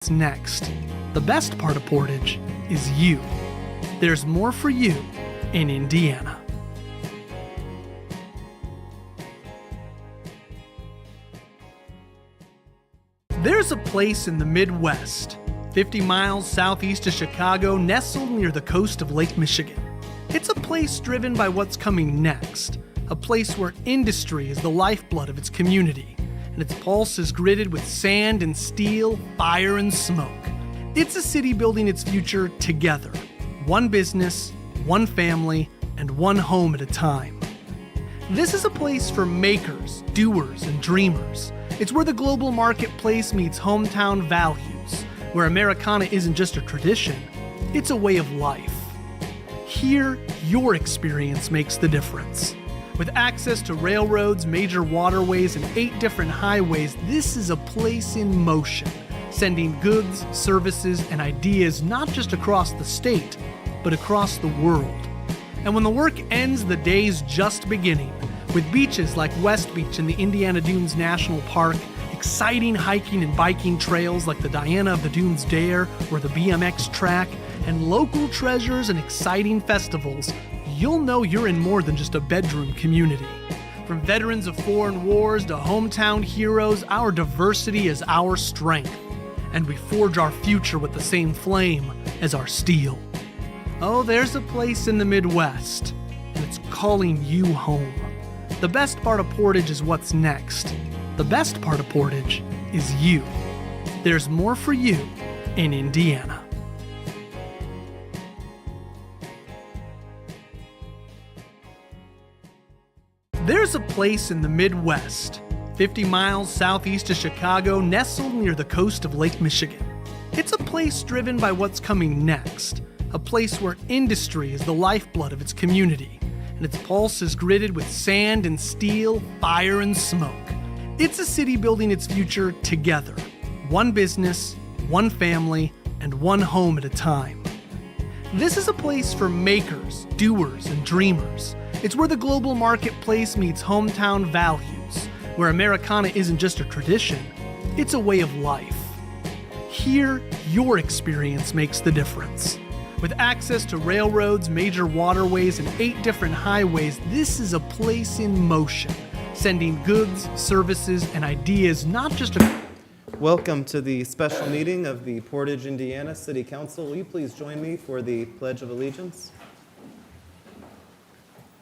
What's next? The best part of Portage is you. There's more for you in Indiana. There's a place in the Midwest, 50 miles southeast of Chicago, nestled near the coast of Lake Michigan. It's a place driven by what's coming next, a place where industry is the lifeblood of its community, and its pulse is gritted with sand and steel, fire and smoke. It's a city building its future together, one business, one family, and one home at a time. This is a place for makers, doers, and dreamers. It's where the global marketplace meets hometown values, where Americana isn't just a tradition, it's a way of life. Here, your experience makes the difference. With access to railroads, major waterways, and 8 different highways, this is a place in motion, sending goods, services, and ideas not just across the state, but across the world. And when the work ends, the day's just beginning, with beaches like West Beach in the Indiana Dunes National Park, exciting hiking and biking trails like the Diana of the Dunes Dare or the BMX track, and local treasures and exciting festivals, you'll know you're in more than just a bedroom community. From veterans of foreign wars to hometown heroes, our diversity is our strength, and we forge our future with the same flame as our steel. Oh, there's a place in the Midwest, and it's calling you home. The best part of Portage is what's next. The best part of Portage is you. There's more for you in Indiana. There's a place in the Midwest, 50 miles southeast of Chicago, nestled near the coast of Lake Michigan. It's a place driven by what's coming next, a place where industry is the lifeblood of its community, and its pulse is gritted with sand and steel, fire and smoke. It's a city building its future together, one business, one family, and one home at a time. This is a place for makers, doers, and dreamers. It's where the global marketplace meets hometown values, where Americana isn't just a tradition, it's a way of life. Here, your experience makes the difference. With access to railroads, major waterways, and 8 different highways, this is a place in motion, sending goods, services, and ideas not just Welcome to the special meeting of the Portage, Indiana City Council. Will you please join me for the Pledge of Allegiance?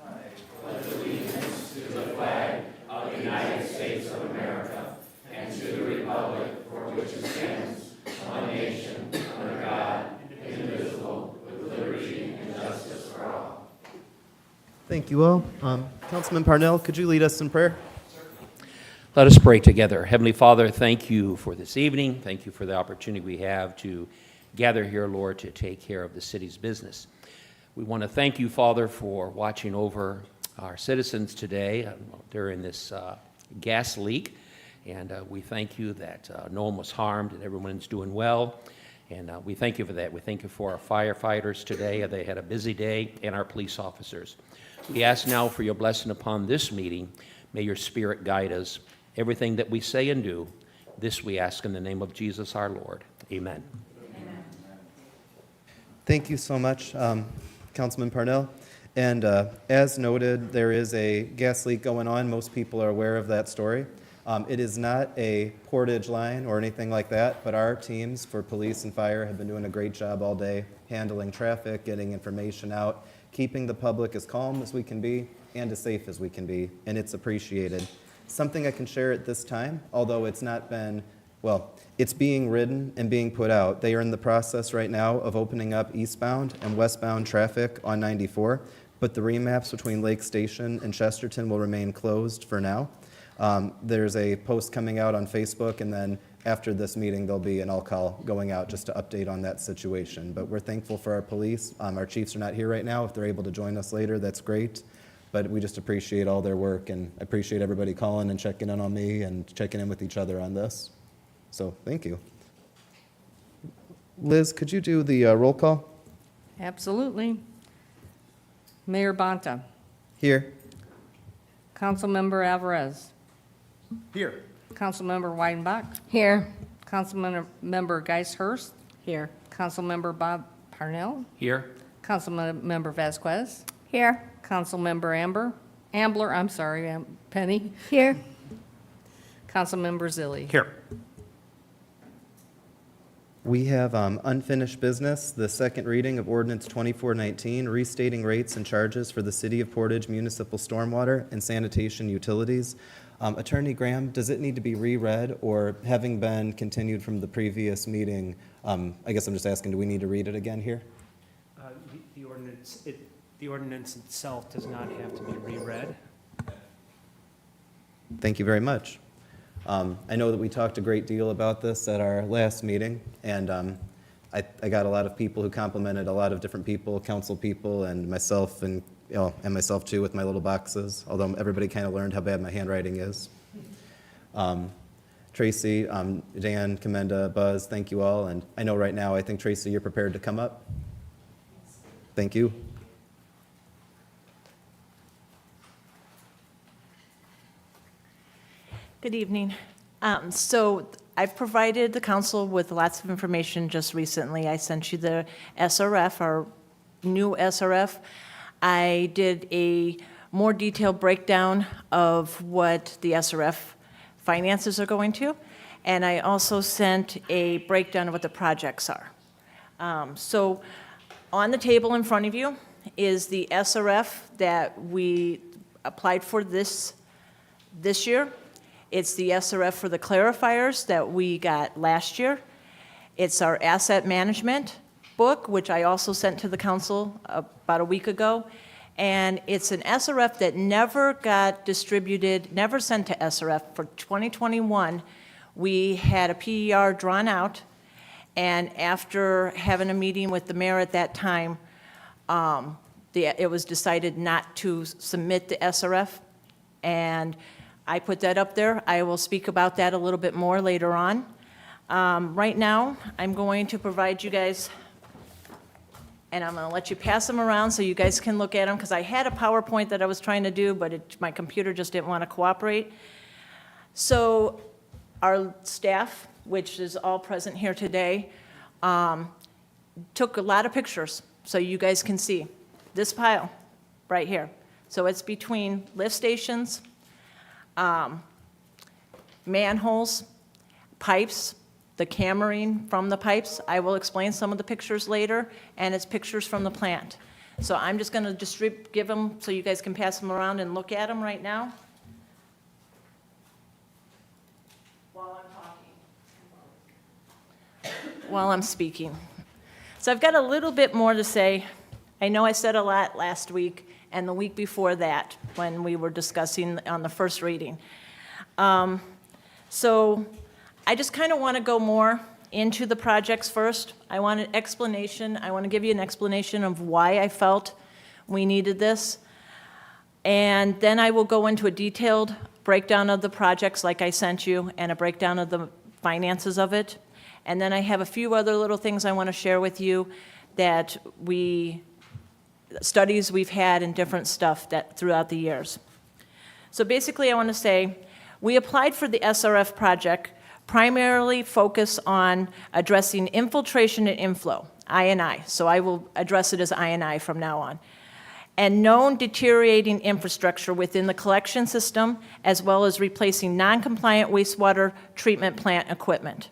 I pledge allegiance to the flag of the United States of America and to the republic for which it stands, one nation, under God, indivisible, with liberty and justice for all. Thank you all. Councilman Parnell, could you lead us in prayer? Let us pray together. Heavenly Father, thank you for this evening. Thank you for the opportunity we have to gather here, Lord, to take care of the city's business. We want to thank you, Father, for watching over our citizens today during this gas leak. And we thank you that no one was harmed and everyone's doing well. And we thank you for that. We thank you for our firefighters today. They had a busy day, and our police officers. We ask now for your blessing upon this meeting. May your Spirit guide us. Everything that we say and do, this we ask in the name of Jesus our Lord. Amen. Amen. Thank you so much, Councilman Parnell. And as noted, there is a gas leak going on. Most people are aware of that story. It is not a Portage line or anything like that, but our teams for police and fire have been doing a great job all day handling traffic, getting information out, keeping the public as calm as we can be and as safe as we can be, and it's appreciated. Something I can share at this time, although it's not been, well, it's being written and being put out. They are in the process right now of opening up eastbound and westbound traffic on 94, but the remaps between Lake Station and Chesterton will remain closed for now. There's a post coming out on Facebook, and then after this meeting, there'll be an all-call going out just to update on that situation. But we're thankful for our police. Our chiefs are not here right now. If they're able to join us later, that's great. But we just appreciate all their work, and I appreciate everybody calling and checking in on me and checking in with each other on this. So thank you. Liz, could you do the roll call? Absolutely. Mayor Bonta. Here. Councilmember Alvarez. Here. Councilmember Weidenbach. Here. Councilmember Geishurst. Here. Councilmember Bob Parnell. Here. Councilmember Vasquez. Here. Councilmember Penny. Here. Councilmember Zilli. Here. We have unfinished business, the second reading of ordinance 2419, restating rates and charges for the City of Portage municipal stormwater and sanitation utilities. Attorney Graham, does it need to be reread, or having been continued from the previous meeting, I guess I'm just asking, do we need to read it again here? The ordinance itself does not have to be reread. Thank you very much. I know that we talked a great deal about this at our last meeting, and I got a lot of people who complimented a lot of different people, council people, and myself, and myself too with my little boxes, although everybody kind of learned how bad my handwriting is. Tracy, Dan, Commenda, Buzz, thank you all, and I know right now, I think, Tracy, you're prepared to come up? Thank you. Good evening. So I've provided the council with lots of information just recently. I sent you the SRF, our new SRF. I did a more detailed breakdown of what the SRF finances are going to, and I also sent a breakdown of what the projects are. So on the table in front of you is the SRF that we applied for this year. It's the SRF for the clarifiers that we got last year. It's our asset management book, which I also sent to the council about a week ago. And it's an SRF that never got distributed, never sent to SRF. For 2021, we had a PER drawn out, and after having a meeting with the mayor at that time, it was decided not to submit the SRF, and I put that up there. I will speak about that a little bit more later on. Right now, I'm going to provide you guys, and I'm going to let you pass them around so you guys can look at them, because I had a PowerPoint that I was trying to do, but my computer just didn't want to cooperate. So our staff, which is all present here today, took a lot of pictures so you guys can see this pile right here. So it's between lift stations, manholes, pipes, the cammering from the pipes. I will explain some of the pictures later, and it's pictures from the plant. So I'm just going to give them so you guys can pass them around and look at them right now while I'm speaking. So I've got a little bit more to say. I know I said a lot last week and the week before that when we were discussing on the first reading. So I just kind of want to go more into the projects first. I want an explanation. I want to give you an explanation of why I felt we needed this. And then I will go into a detailed breakdown of the projects like I sent you, and a breakdown of the finances of it. And then I have a few other little things I want to share with you that studies we've had and different stuff that throughout the years. So basically I want to say we applied for the SRF project primarily focus on addressing infiltration and inflow, I&I. So I will address it as I&I from now on. And known deteriorating infrastructure within the collection system, as well as replacing non-compliant wastewater treatment plant equipment.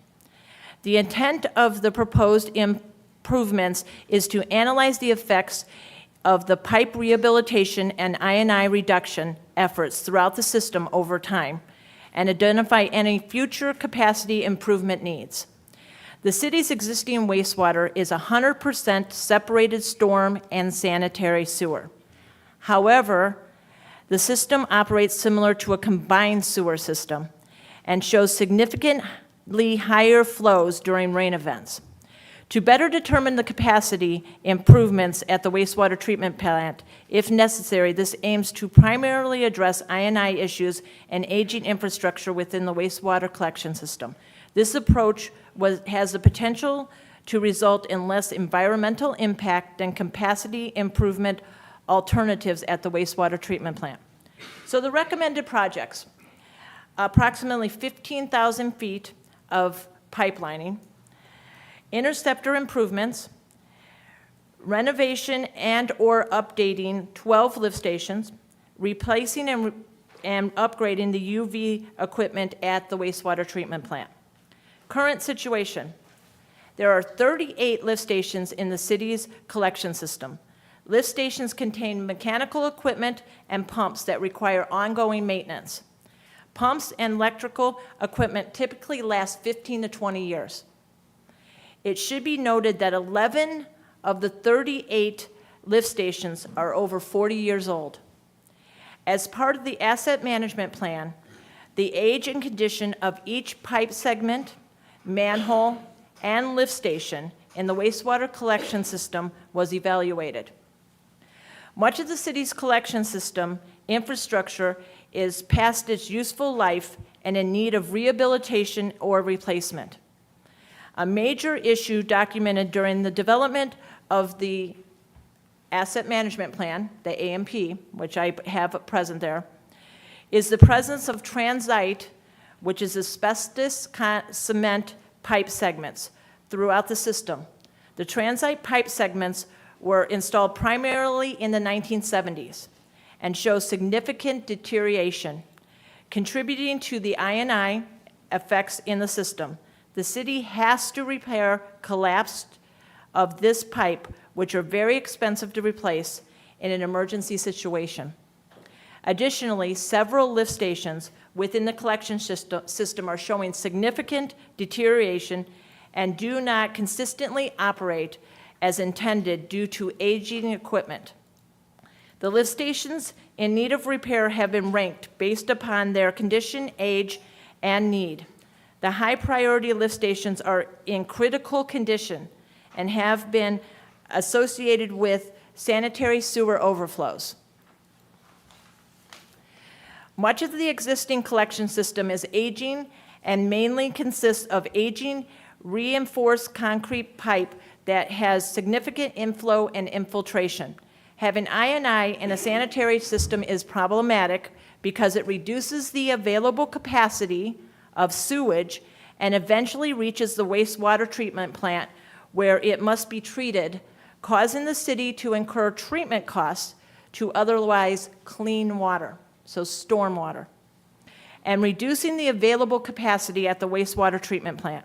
The intent of the proposed improvements is to analyze the effects of the pipe rehabilitation and I&I reduction efforts throughout the system over time, and identify any future capacity improvement needs. The city's existing wastewater is 100% separated storm and sanitary sewer. However, the system operates similar to a combined sewer system and shows significantly higher flows during rain events. To better determine the capacity improvements at the wastewater treatment plant, if necessary, this aims to primarily address I&I issues and aging infrastructure within the wastewater collection system. This approach has the potential to result in less environmental impact than capacity improvement alternatives at the wastewater treatment plant. So the recommended projects, approximately 15,000 feet of pipelining, interceptor improvements, renovation and/or updating 12 lift stations, replacing and upgrading the UV equipment at the wastewater treatment plant. Current situation: there are 38 lift stations in the city's collection system. Lift stations contain mechanical equipment and pumps that require ongoing maintenance. Pumps and electrical equipment typically last 15 to 20 years. It should be noted that 11 of the 38 lift stations are over 40 years old. As part of the asset management plan, the age and condition of each pipe segment, manhole, and lift station in the wastewater collection system was evaluated. Much of the city's collection system infrastructure is past its useful life and in need of rehabilitation or replacement. A major issue documented during the development of the Asset Management Plan, the AMP, which I have present there, is the presence of transite, which is asbestos cement pipe segments throughout the system. The transite pipe segments were installed primarily in the 1970s and show significant deterioration, contributing to the I&I effects in the system. The city has to repair collapsed of this pipe, which are very expensive to replace in an emergency situation. Additionally, several lift stations within the collection system are showing significant deterioration and do not consistently operate as intended due to aging equipment. The lift stations in need of repair have been ranked based upon their condition, age, and need. The high-priority lift stations are in critical condition and have been associated with sanitary sewer overflows. Much of the existing collection system is aging and mainly consists of aging, reinforced concrete pipe that has significant inflow and infiltration. Having I&I in a sanitary system is problematic because it reduces the available capacity of sewage and eventually reaches the wastewater treatment plant where it must be treated, causing the city to incur treatment costs to otherwise clean water, so stormwater, and reducing the available capacity at the wastewater treatment plant.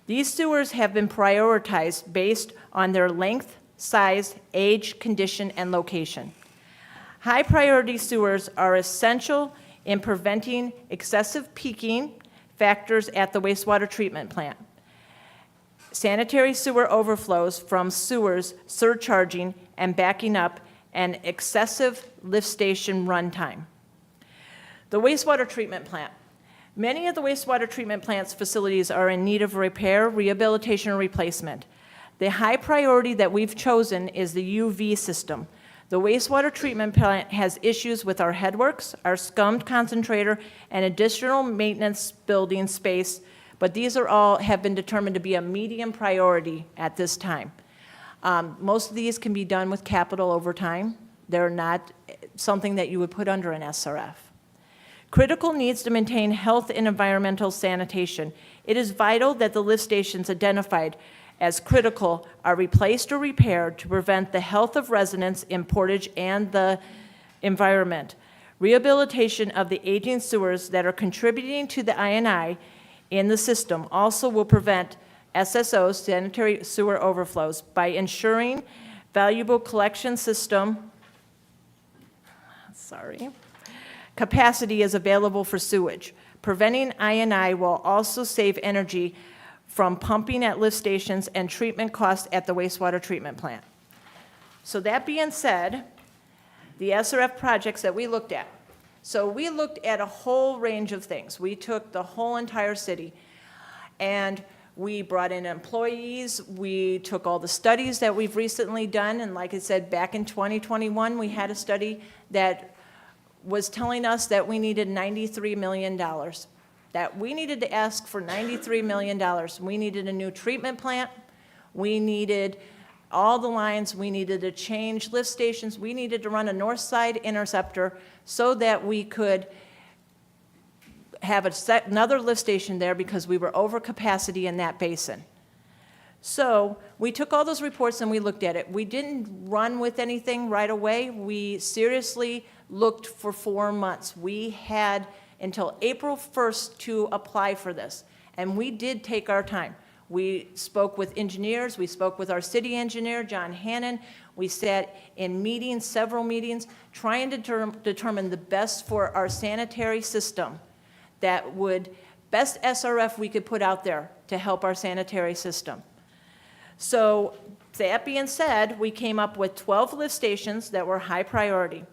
These sewers have been prioritized based on their length, size, age, condition, and location. High-priority sewers are essential in preventing excessive peaking factors at the wastewater treatment plant, sanitary sewer overflows from sewers surcharging and backing up, and excessive lift station runtime. The wastewater treatment plant. Many of the wastewater treatment plant's facilities are in need of repair, rehabilitation, or replacement. The high priority that we've chosen is the UV system. The wastewater treatment plant has issues with our headworks, our scummed concentrator, and additional maintenance building space, but these are all have been determined to be a medium priority at this time. Most of these can be done with capital over time. They're not something that you would put under an SRF. Critical needs to maintain health and environmental sanitation. It is vital that the lift stations identified as critical are replaced or repaired to prevent the health of residents in Portage and the environment. Rehabilitation of the aging sewers that are contributing to the I&I in the system also will prevent SSOs, sanitary sewer overflows, by ensuring valuable collection system, capacity is available for sewage. Preventing I&I will also save energy from pumping at lift stations and treatment costs at the wastewater treatment plant. So that being said, the SRF projects that we looked at. So we looked at a whole range of things. We took the whole entire city and we brought in employees. We took all the studies that we've recently done. And like I said, back in 2021, we had a study that was telling us that we needed $93 million. That we needed to ask for $93 million. We needed a new treatment plant. We needed all the lines. We needed to change lift stations. We needed to run a north side interceptor so that we could have another lift station there because we were over capacity in that basin. So we took all those reports and we looked at it. We didn't run with anything right away. We seriously looked for 4 months. We had until April 1st to apply for this, and we did take our time. We spoke with engineers. We spoke with our city engineer, John Hannon. We sat in meetings, several meetings, trying to determine the best for our sanitary system that would, best SRF we could put out there to help our sanitary system. So that being said, we came up with 12 lift stations that were high priority.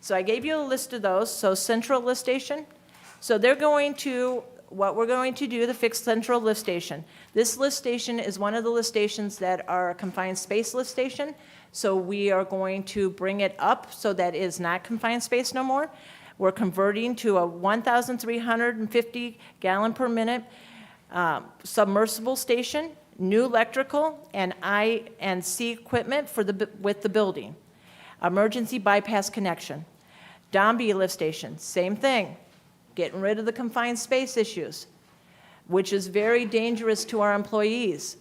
So I gave you a list of those. So Central Lift Station. So they're going to, what we're going to do to fix Central Lift Station. This lift station is one of the lift stations that are a confined space lift station. So we are going to bring it up so that it is not confined space no more. We're converting to a 1,350 gallon per minute submersible station, new electrical and I&C equipment for with the building. Emergency bypass connection. Dombey lift station, same thing. Getting rid of the confined space issues, which is very dangerous to our employees.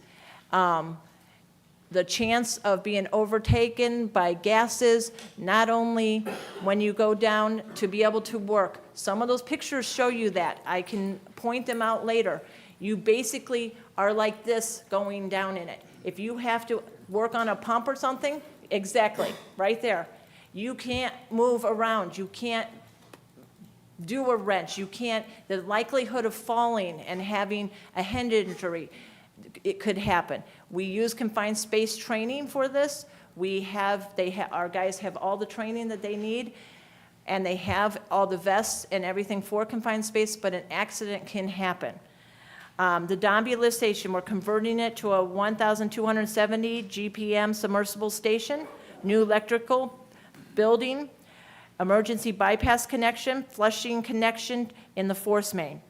The chance of being overtaken by gases, not only when you go down to be able to work. Some of those pictures show you that. I can point them out later. You basically are like this going down in it. If you have to work on a pump or something, exactly, right there. You can't move around. You can't do a wrench. You can't, the likelihood of falling and having a head injury, it could happen. We use confined space training for this. Our guys have all the training that they need, and they have all the vests and everything for confined space, but an accident can happen. The Dombey lift station, we're converting it to a 1,270 GPM submersible station, new electrical building, emergency bypass connection, flushing connection in the force main.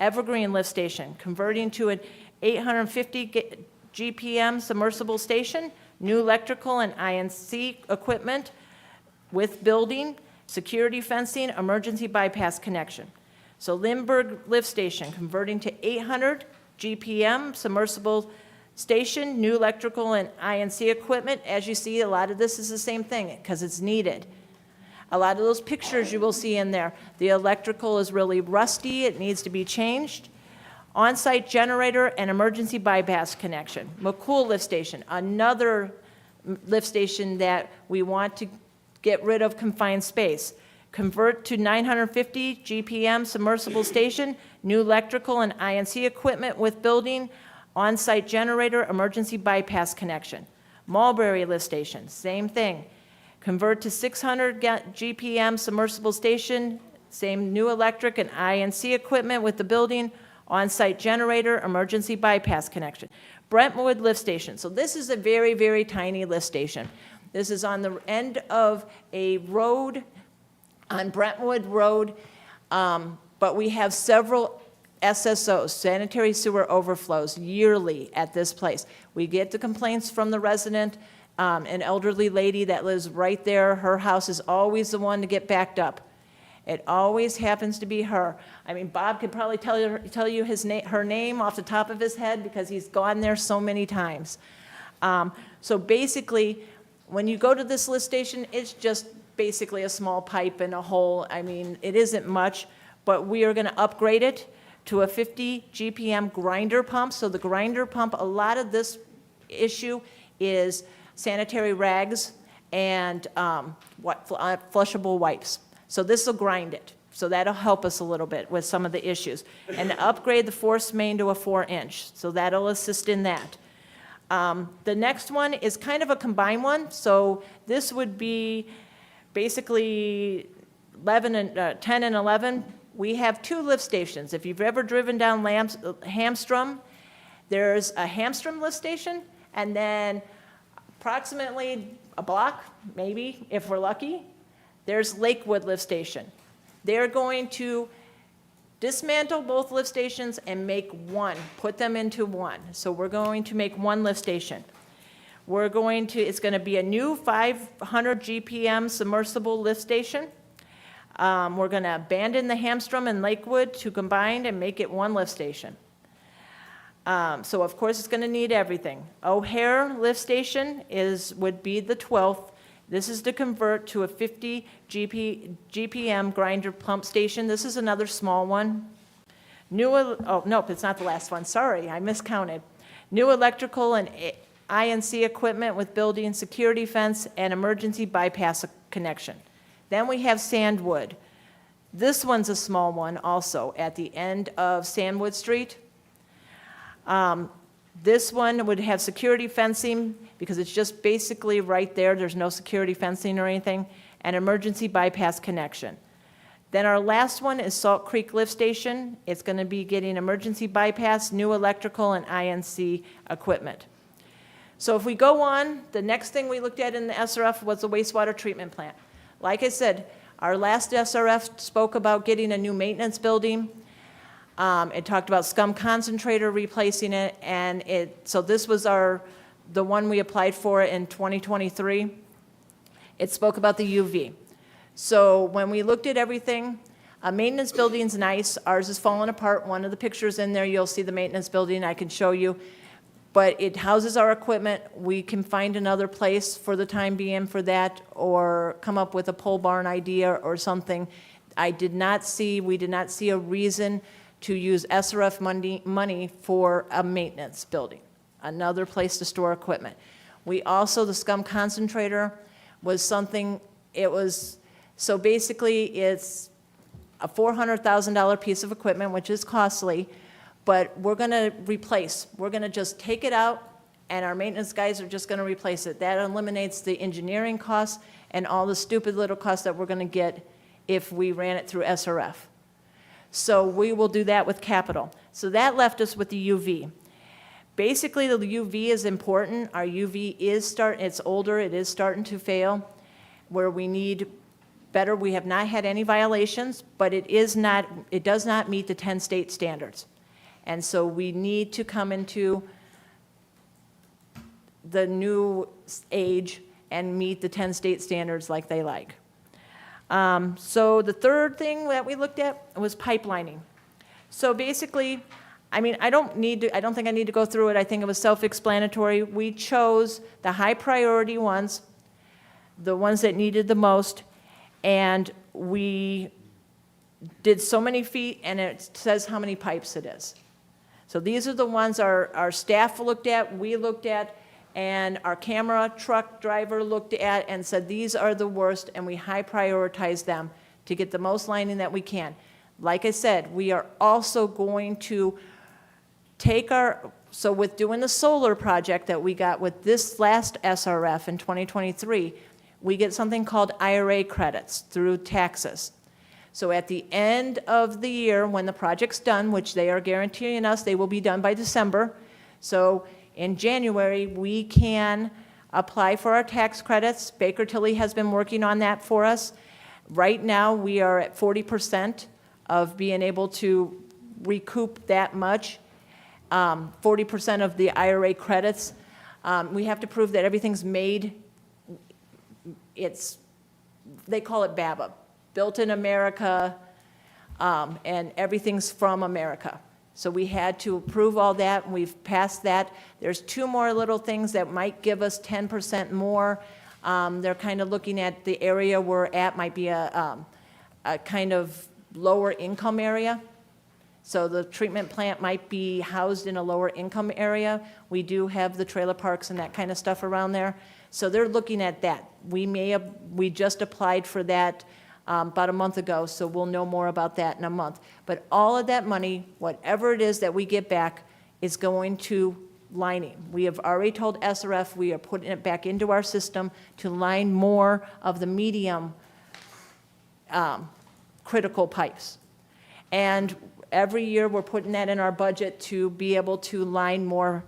Evergreen lift station, converting to an 850 GPM submersible station, new electrical and I&C equipment with building, security fencing, emergency bypass connection. So Lindbergh lift station, converting to 800 GPM submersible station, new electrical and I&C equipment. As you see, a lot of this is the same thing because it's needed. A lot of those pictures you will see in there, the electrical is really rusty, it needs to be changed. On-site generator and emergency bypass connection. McCool lift station, another lift station that we want to get rid of confined space. Convert to 950 GPM submersible station, new electrical and I&C equipment with building, on-site generator, emergency bypass connection. Mulberry lift station, same thing. Convert to 600 GPM submersible station, same new electric and I&C equipment with the building, on-site generator, emergency bypass connection. Brentwood lift station. So this is a very, very tiny lift station. This is on the end of a road, on Brentwood Road, but we have several SSOs, sanitary sewer overflows, yearly at this place. We get the complaints from the resident, an elderly lady that lives right there. Her house is always the one to get backed up. It always happens to be her. I mean, Bob could probably tell you her name off the top of his head because he's gone there so many times. So basically, when you go to this lift station, it's just basically a small pipe and a hole. I mean, it isn't much, but we are going to upgrade it to a 50 GPM grinder pump. So the grinder pump, a lot of this issue is sanitary rags and flushable wipes. So this will grind it. So that'll help us a little bit with some of the issues. And upgrade the force main to a 4-inch. So that'll assist in that. The next one is kind of a combined one. So this would be basically 10 and 11. We have 2 lift stations. If you've ever driven down Hamstrom, there's a Hamstrom lift station, and then approximately a block, maybe, if we're lucky, there's Lakewood lift station. They're going to dismantle both lift stations and make one, put them into one. So we're going to make one lift station. It's going to be a new 500 GPM submersible lift station. We're going to abandon the Hamstrom and Lakewood to combine and make it one lift station. So of course, it's going to need everything. O'Hare Lift Station would be the 12th. This is to convert to a 50 GPM grinder pump station. This is another small one. Oh, nope, it's not the last one. Sorry, I miscounted. New electrical and INC equipment with building security fence and emergency bypass connection. Then we have Sandwood. This one's a small one also at the end of Sandwood Street. This one would have security fencing because it's just basically right there. There's no security fencing or anything, and emergency bypass connection. Then our last one is Salt Creek Lift Station. It's going to be getting emergency bypass, new electrical, and INC equipment. So if we go on, the next thing we looked at in the SRF was the wastewater treatment plant. Like I said, our last SRF spoke about getting a new maintenance building. It talked about scum concentrator replacing it, and so this was the one we applied for in 2023. It spoke about the UV. So when we looked at everything, a maintenance building's nice. Ours is falling apart. One of the pictures in there, you'll see the maintenance building. I can show you. But it houses our equipment. We can find another place for the time being for that, or come up with a pole barn idea or something. We did not see a reason to use SRF money for a maintenance building, another place to store equipment. We also, the scum concentrator was something, so basically it's a $400,000 piece of equipment, which is costly, but we're gonna replace. We're gonna just take it out, and our maintenance guys are just gonna replace it. That eliminates the engineering costs and all the stupid little costs that we're gonna get if we ran it through SRF. So we will do that with capital. So that left us with the UV. Basically, the UV is important. Our UV it's older, it is starting to fail, where we need better. We have not had any violations, but it does not meet the 10 state standards. And so we need to come into the new age and meet the 10 state standards like they like. So the third thing that we looked at was pipelining. So basically, I don't think I need to go through it. I think it was self-explanatory. We chose the high priority ones, the ones that needed the most, and we did so many feet, and it says how many pipes it is. So these are the ones our staff looked at, we looked at, and our camera truck driver looked at and said, these are the worst, and we high prioritize them to get the most lining that we can. Like I said, we are also going to so with doing the solar project that we got with this last SRF in 2023, we get something called IRA credits through taxes. So at the end of the year, when the project's done, which they are guaranteeing us they will be done by December, so in January, we can apply for our tax credits. Baker Tilly has been working on that for us. Right now, we are at 40% of being able to recoup that much, 40% of the IRA credits. We have to prove that everything's made. They call it BABA, Built in America, and everything's from America. So we had to approve all that, and we've passed that. There's two more little things that might give us 10% more. They're kind of looking at the area we're at might be a kind of lower income area. So the treatment plant might be housed in a lower income area. We do have the trailer parks and that kind of stuff around there. So they're looking at that. We just applied for that about a month ago, so we'll know more about that in a month. But all of that money, whatever it is that we get back, is going to lining. We have already told SRF we are putting it back into our system to line more of the medium critical pipes. And every year we're putting that in our budget to be able to line more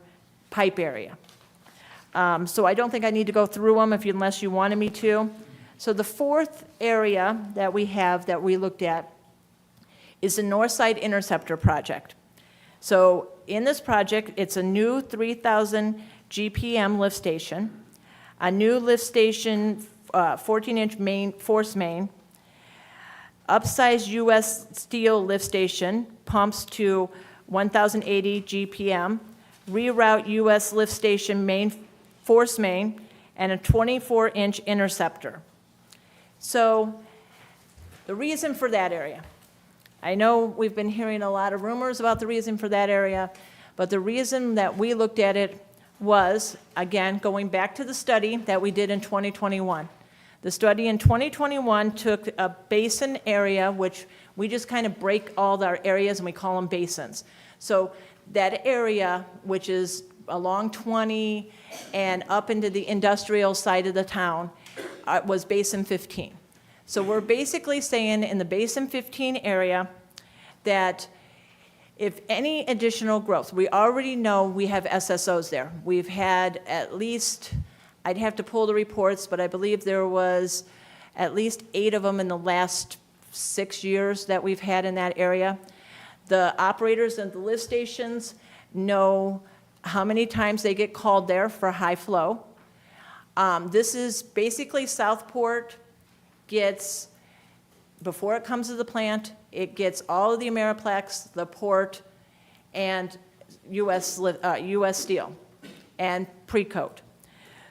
pipe area. So I don't think I need to go through them unless you wanted me to. So the fourth area that we looked at is the Northside Interceptor project. So in this project, it's a new 3,000 GPM lift station, a new lift station, 14-inch force main, upsize U.S. Steel lift station, pumps to 1,080 GPM, reroute U.S. lift station main, force main, and a 24-inch interceptor. So the reason for that area, I know we've been hearing a lot of rumors about the reason for that area, but the reason that we looked at it was, again, going back to the study that we did in 2021. The study in 2021 took a basin area, which we just kind of break all our areas and we call them basins. So that area, which is along 20 and up into the industrial side of the town, was Basin 15. So we're basically saying in the Basin 15 area that if any additional growth, we already know we have SSOs there. We've had at least, I'd have to pull the reports, but I believe there was at least 8 of them in the last 6 years that we've had in that area. The operators at the lift stations know how many times they get called there for high flow. This is basically Southport gets, before it comes to the plant, it gets all of the Ameriplex, the port, and US Steel, and Precoat.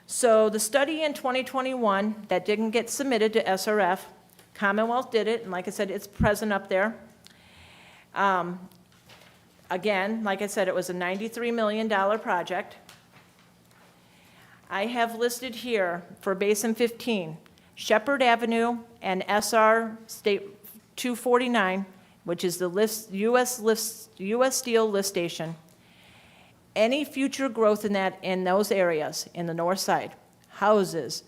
So the study in 2021 that didn't get submitted to SRF, Commonwealth did it, and like I said, it's present up there. Again, like I said, it was a $93 million project. I have listed here for Basin 15, Shepherd Avenue and SR State 249, which is the US Steel lift station. Any future growth in those areas, in the north side, houses,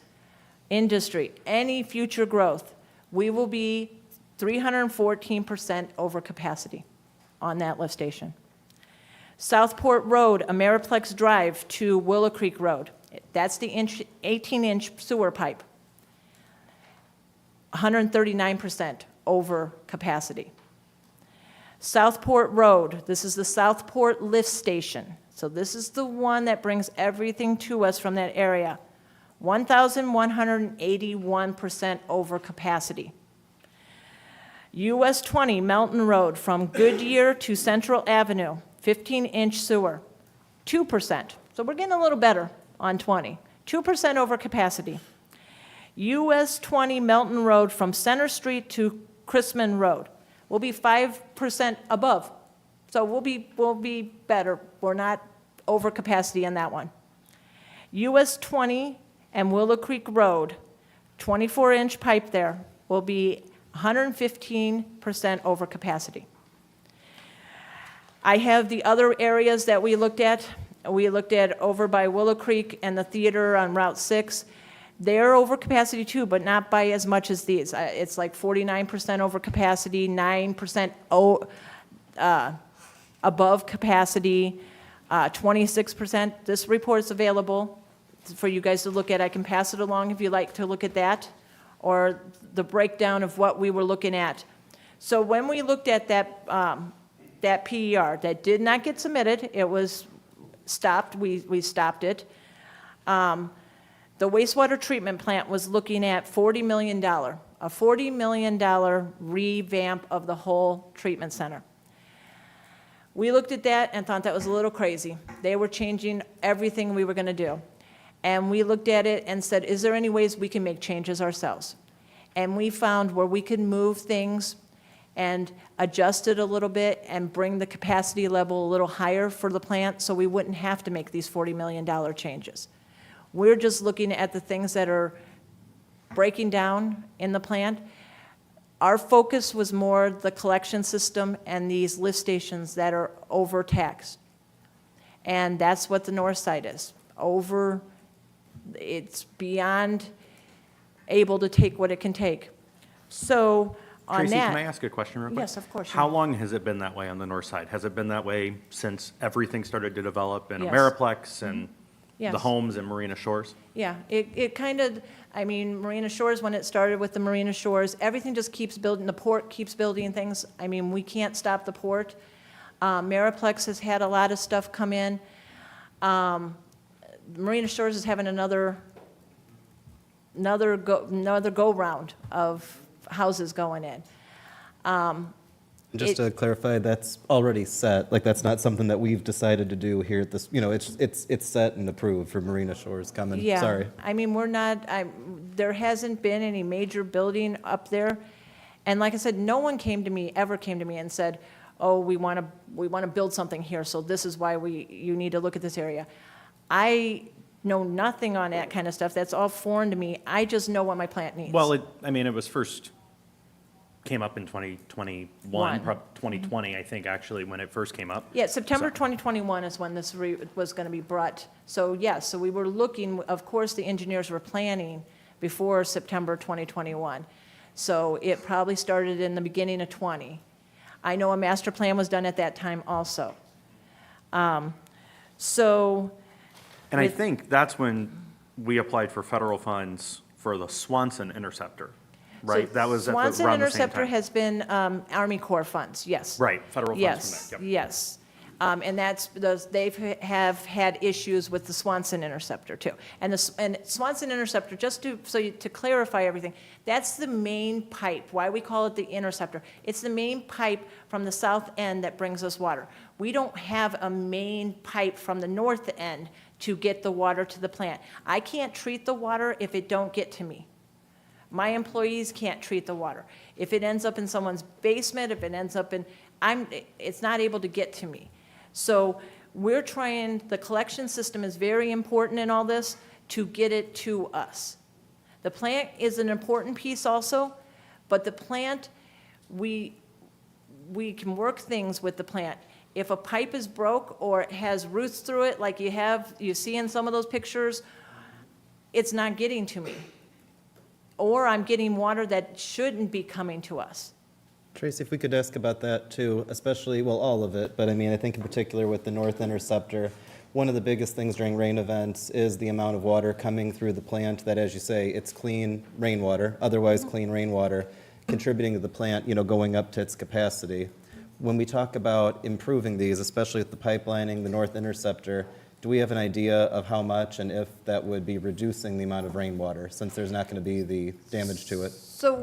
industry, any future growth, we will be 314% over capacity on that lift station. Southport Road, Ameriplex Drive to Willow Creek Road, that's the 18-inch sewer pipe, 139% over capacity. Southport Road, this is the Southport lift station. So this is the one that brings everything to us from that area. 1,181% over capacity. US 20 Melton Road from Goodyear to Central Avenue, 15-inch sewer, 2%. So we're getting a little better on 20. 2% over capacity. US 20 Melton Road from Center Street to Chrisman Road will be 5% above. So we'll be better. We're not over capacity on that one. US 20 and Willow Creek Road, 24-inch pipe there, will be 115% over capacity. I have the other areas that we looked at. We looked at over by Willow Creek and the theater on Route 6. They're over capacity too, but not by as much as these. It's like 49% over capacity, 9% above capacity, 26%. This report's available for you guys to look at. I can pass it along if you'd like to look at that, or the breakdown of what we were looking at. So when we looked at that, that PER, that did not get submitted, it was stopped, we stopped it. The wastewater treatment plant was looking at $40 million, a $40 million revamp of the whole treatment center. We looked at that and thought that was a little crazy. They were changing everything we were going to do. And we looked at it and said, is there any ways we can make changes ourselves? And we found where we could move things and adjust it a little bit and bring the capacity level a little higher for the plant so we wouldn't have to make these $40 million changes. We're just looking at the things that are breaking down in the plant. Our focus was more the collection system and these lift stations that are overtaxed. And that's what the north side is. It's beyond able to take what it can take. So on Tracy, that. can I ask a question real quick? Yes, of course. How long has it been that way on the north side? Has it been that way since everything started to develop in Yes. Ameriplex and Yes. the homes in Marina Shores? Yeah, it kind of, I mean, Marina Shores, when it started with the Marina Shores, everything just keeps building, the port keeps building things. I mean, we can't stop the port. Mariplex has had a lot of stuff come in. Marina Shores is having another go-round of houses going in. Just to clarify, that's already set, like, that's not something that we've decided to do here at this, it's set and approved for Marina Shores coming, Yeah. sorry. I mean, there hasn't been any major building up there. And like I said, no one ever came to me and said, oh, we want to build something here, so this is why you need to look at this area. I know nothing on that kind of stuff. That's all foreign to me. I just know what my plant needs. Well, it was first came up in 2021, One. 2020, I think, actually, when it first came up. Yeah, September So- 2021 is when this was going to be brought. So yes, so we were looking, of course, the engineers were planning before September 2021. So it probably started in the beginning of '20. I know a master plan was done at that time also. So, And I with- think that's when we applied for federal funds for the Swanson Interceptor, right? so That was Swanson around the same Interceptor time. has been Army Corps funds, yes. Right, federal funds Yes, from that, yep. yes. And have had issues with the Swanson Interceptor too. And Swanson Interceptor, to clarify everything, that's the main pipe, why we call it the interceptor. It's the main pipe from the south end that brings us water. We don't have a main pipe from the north end to get the water to the plant. I can't treat the water if it don't get to me. My employees can't treat the water. If it ends up in someone's basement, if it ends up it's not able to get to me. So the collection system is very important in all this to get it to us. The plant is an important piece also, but the plant, we can work things with the plant. If a pipe is broke or it has roots through it, like you see in some of those pictures, it's not getting to me. Or I'm getting water that shouldn't be coming to us. Tracy, if we could ask about that too, especially, well, all of it, but I mean, I think in particular with the North Interceptor, one of the biggest things during rain events is the amount of water coming through the plant that, as you say, it's clean rainwater, otherwise clean rainwater, contributing to the plant, going up to its capacity. When we talk about improving these, especially with the pipelining, the North Interceptor, do we have an idea of how much and if that would be reducing the amount of rainwater, since there's not going to be the damage to it? So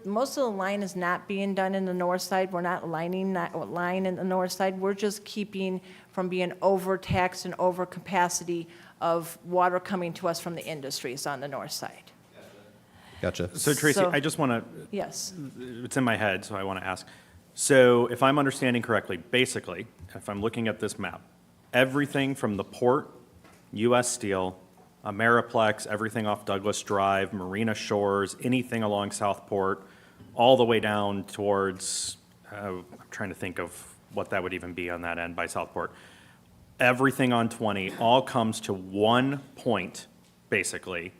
most of the line is not being done in the north side. We're not lining that line in the north side. We're just keeping from being overtaxed and over capacity of water coming to us from the industries on the north side. Gotcha. So Tracy, So- I just want to, Yes. it's in my head, so I want to ask. So if I'm understanding correctly, basically, if I'm looking at this map, everything from the port, U.S. Steel, Ameriplex, everything off Douglas Drive, Marina Shores, anything along Southport, all the way down towards, I'm trying to think of what that would even be on that end by Southport. Everything on 20 all comes to one point, basically,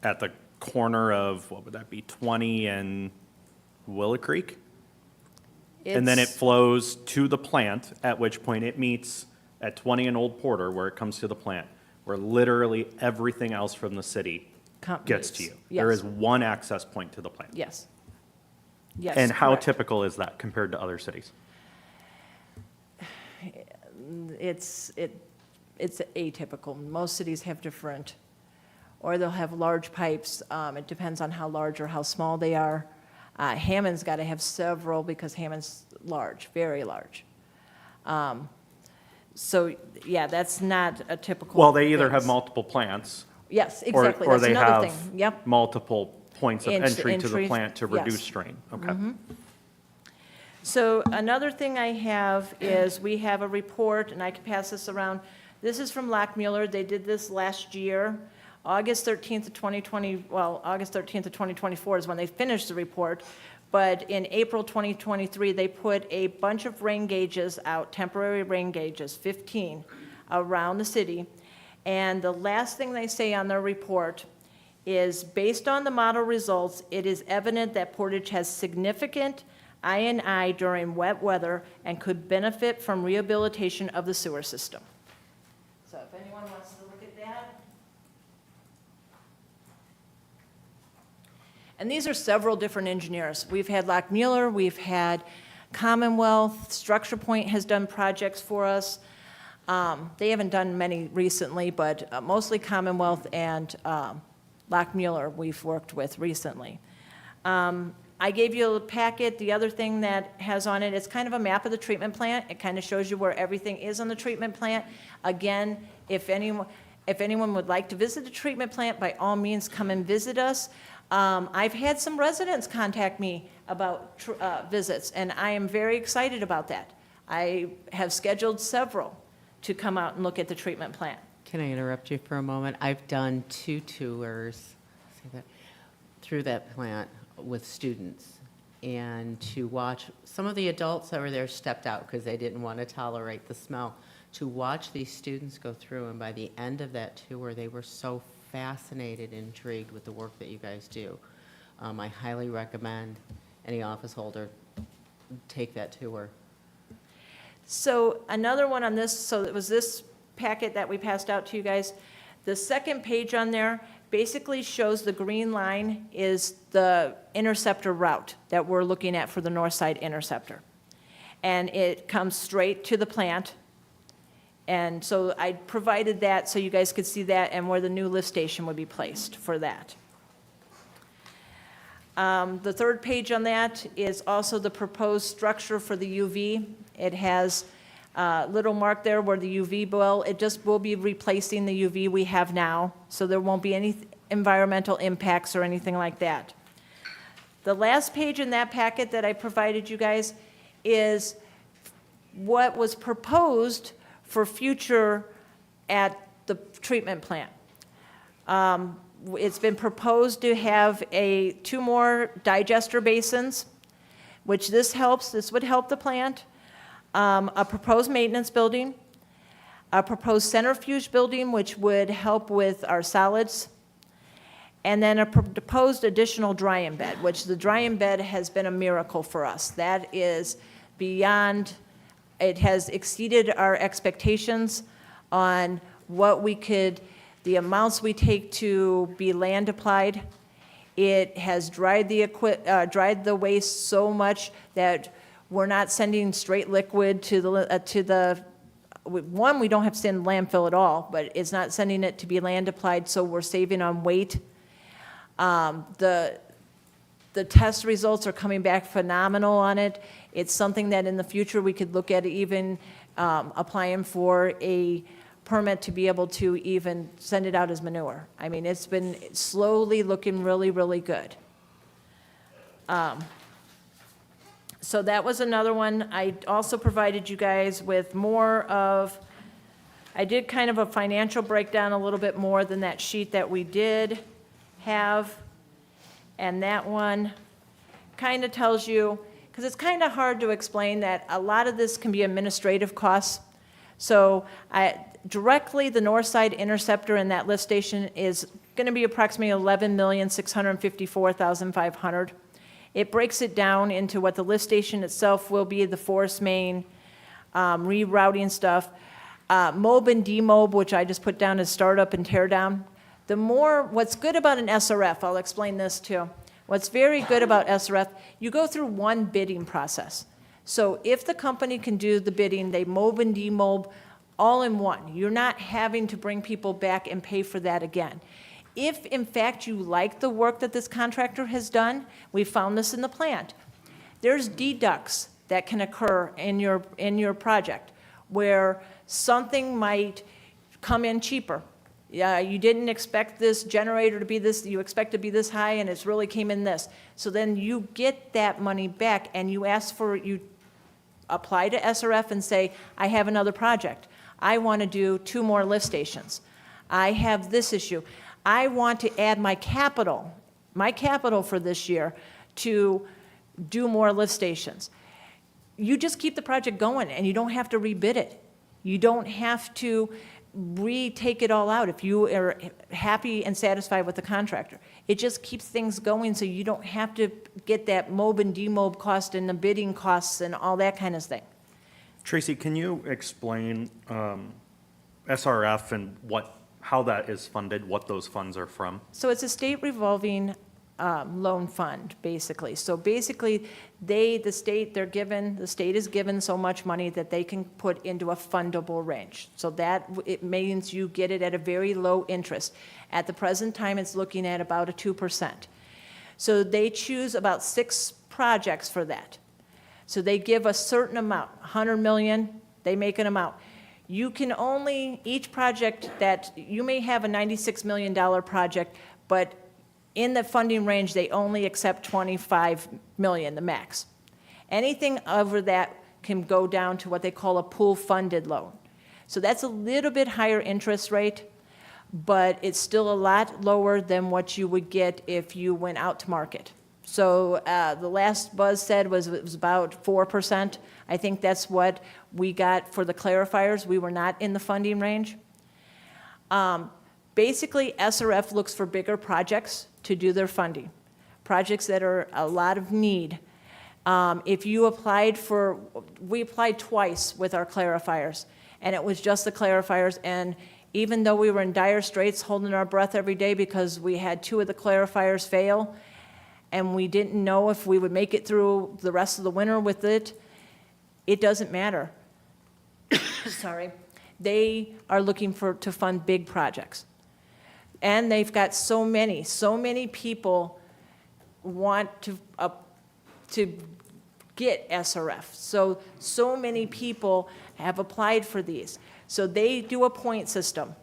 at the corner of, what would that be, 20 and Willow Creek? And then it It's- flows to the plant, at which point it meets at 20 and Old Porter, where it comes to the plant, where literally everything else from the city gets to you. There Yes. is one access point to the plant. Yes. Yes. And how correct. typical is that compared to other cities? It's atypical. Most cities have different, or they'll have large pipes. It depends on how large or how small they are. Hammond's got to have several because Hammond's large, very large. So, yeah, that's not a typical. Well, they either have things. multiple plants, Yes, or exactly. or That's they another have thing. Yep. multiple points of entry to the Entry, plant to yes. reduce strain. Okay. So another thing I have is we have a report, and I can pass this around. This is from Lockmuller. They did this last year, August 13th of 2020, well, August 13th of 2024 is when they finished the report. But in April 2023, they put a bunch of rain gauges out, temporary rain gauges, 15, around the city. And the last thing they say on their report is, based on the model results, it is evident that Portage has significant I&I during wet weather and could benefit from rehabilitation of the sewer system. So if anyone wants to look at that. And these are several different engineers. We've had Lockmuller, we've had Commonwealth, Structure Point has done projects for us. They haven't done many recently, but mostly Commonwealth and Lockmuller we've worked with recently. I gave you a packet, the other thing that has on it, it's kind of a map of the treatment plant. It kind of shows you where everything is on the treatment plant. Again, if anyone would like to visit the treatment plant, by all means, come and visit us. I've had some residents contact me about visits, and I am very excited about that. I have scheduled several to come out and look at the treatment plant. Can I interrupt you for a moment? I've done 2 tours through that plant with students, and to watch, some of the adults that were there stepped out because they didn't want to tolerate the smell. To watch these students go through, and by the end of that tour, they were so fascinated, intrigued with the work that you guys do. I highly recommend any office holder take that tour. So another one on this, so it was this packet that we passed out to you guys. The second page on there basically shows the green line is the interceptor route that we're looking at for the north side interceptor. And it comes straight to the plant. And so I provided that so you guys could see that and where the new lift station would be placed for that. The third page on that is also the proposed structure for the UV. It has a little mark there where the UV will, it just will be replacing the UV we have now, so there won't be any environmental impacts or anything like that. The last page in that packet that I provided you guys is what was proposed for future at the treatment plant. It's been proposed to have 2 more digester basins, which this would help the plant. A proposed maintenance building, a proposed centrifuge building, which would help with our solids, and then a proposed additional drying bed, which the drying bed has been a miracle for us. That is beyond, it has exceeded our expectations on what we could, the amounts we take to be land applied. It has dried the waste so much that we're not sending straight liquid to the one, we don't have to send landfill at all, but it's not sending it to be land applied, so we're saving on weight. The test results are coming back phenomenal on it. It's something that in the future we could look at even applying for a permit to be able to even send it out as manure. I mean, it's been slowly looking really, really good. So that was another one. I also provided you guys with more of, I did kind of a financial breakdown a little bit more than that sheet that we did have. And that one kind of tells you, because it's kind of hard to explain that a lot of this can be administrative costs. So directly, the north side interceptor in that lift station is going to be approximately $11,654,500. It breaks it down into what the lift station itself will be, the force main, rerouting stuff, mob and demob, which I just put down as startup and tear down. What's good about an SRF, I'll explain this too. What's very good about SRF, you go through one bidding process. So if the company can do the bidding, they mob and demob all in one. You're not having to bring people back and pay for that again. If, in fact, you like the work that this contractor has done, we found this in the plant, there's deducts that can occur in your project where something might come in cheaper. You didn't expect this generator to be this, you expect to be this high, and it's really came in this. So then you get that money back, and you apply to SRF and say, I have another project. I want to do 2 more lift stations. I have this issue. I want to add my capital for this year to do more lift stations. You just keep the project going, and you don't have to rebid it. You don't have to retake it all out if you are happy and satisfied with the contractor. It just keeps things going, so you don't have to get that mob and demob cost and the bidding costs and all that kind of thing. Tracy, can you explain SRF and how that is funded, what those funds are from? So it's a state revolving loan fund, basically. So basically, the state is given so much money that they can put into a fundable range. So that, it means you get it at a very low interest. At the present time, it's looking at about a 2%. So they choose about 6 projects for that. So they give a certain amount, 100 million, they make an amount. You can only, each project that, you may have a $96 million project, but in the funding range, they only accept 25 million, the max. Anything over that can go down to what they call a pool-funded loan. So that's a little bit higher interest rate, but it's still a lot lower than what you would get if you went out to market. So the last Buzz said it was about 4%. I think that's what we got for the clarifiers. We were not in the funding range. Basically, SRF looks for bigger projects to do their funding, projects that are a lot of need. If you applied for, we applied twice with our clarifiers, and it was just the clarifiers, and even though we were in dire straits, holding our breath every day because we had 2 of the clarifiers fail, and we didn't know if we would make it through the rest of the winter with it, it doesn't matter. Sorry. They are looking to fund big projects. And they've got so many people want to get SRF. So many people have applied for these. So they do a point system.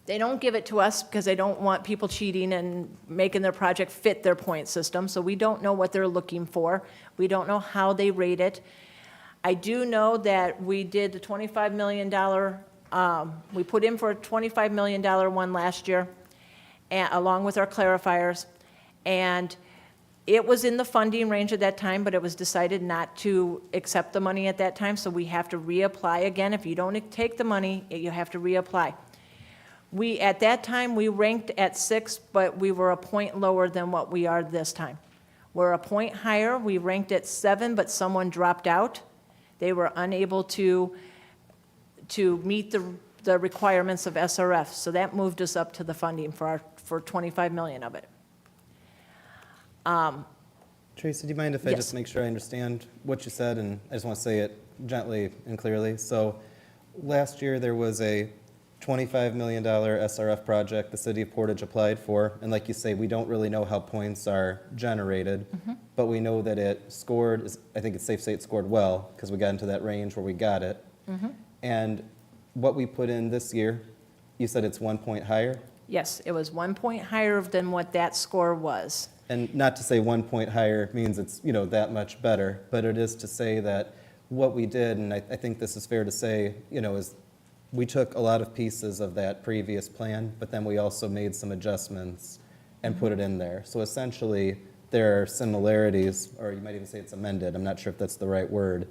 They don't give it to us because they don't want people cheating and making their project fit their point system. So we don't know what they're looking for. We don't know how they rate it. I do know that we did the $25 million, we put in for a $25 million one last year, along with our clarifiers. And it was in the funding range at that time, but it was decided not to accept the money at that time, so we have to reapply again. If you don't take the money, you have to reapply. At that time, we ranked at 6, but we were a point lower than what we are this time. We're a point higher. We ranked at 7, but someone dropped out. They were unable to meet the requirements of SRF, so that moved us up to the funding for 25 million of it. Tracy, do you mind if I Yes. just make sure I understand what you said, and I just want to say it gently and clearly. So last year, there was a $25 million SRF project the city of Portage applied for, and like you say, we don't really know how points are generated, but we know that it scored, I think it's safe to say it scored well, because we got into that range where we got it. And what we put in this year, you said it's 1 point higher? Yes, it was 1 point higher than what that score was. And not to say 1 point higher means it's, that much better, but it is to say that what we did, and I think this is fair to say, is we took a lot of pieces of that previous plan, but then we also made some adjustments and put it in there. So essentially, there are similarities, or you might even say it's amended. I'm not sure if that's the right word,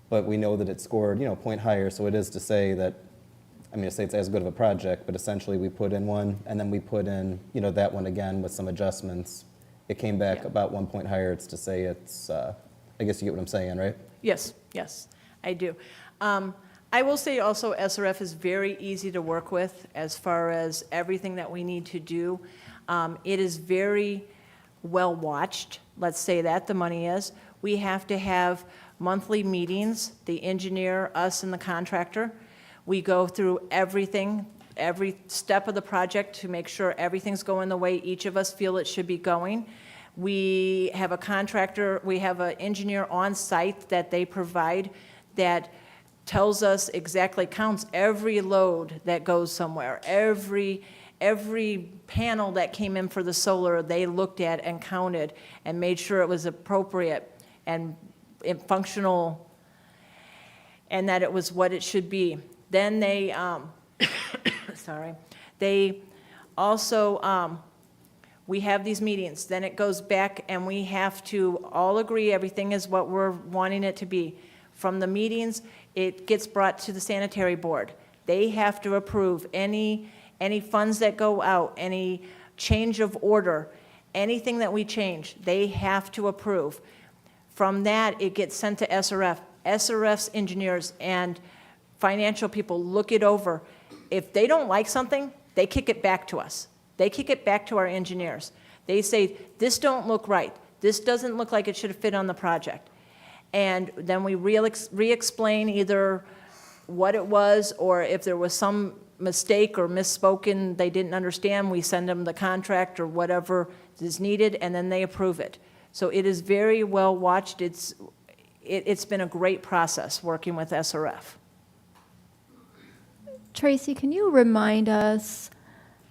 but we know that it scored, a point higher. So it is to say that, to say it's as good of a project, but essentially we put in one, and then we put in, that one again with some adjustments. It came back about 1 point higher. It's to say it's, I guess you get what I'm saying, right? Yes, I do. I will say also SRF is very easy to work with as far as everything that we need to do. It is very well watched, let's say that, the money is. We have to have monthly meetings, the engineer, us, and the contractor. We go through everything, every step of the project to make sure everything's going the way each of us feel it should be going. We have a contractor, we have an engineer on site that they provide that tells us exactly, counts every load that goes somewhere, every panel that came in for the solar, they looked at and counted and made sure it was appropriate and functional and that it was what it should be. Then they, they also, we have these meetings, then it goes back and we have to all agree everything is what we're wanting it to be. From the meetings, it gets brought to the sanitary board. They have to approve any funds that go out, any change of order, anything that we change, they have to approve. From that, it gets sent to SRF. SRF's engineers and financial people look it over. If they don't like something, they kick it back to us. They kick it back to our engineers. They say, this don't look right. This doesn't look like it should have fit on the project. And then we re-explain either what it was or if there was some mistake or misspoken, they didn't understand, we send them the contract or whatever is needed, and then they approve it. So it is very well watched. It's been a great process working with SRF. Tracy, can you remind us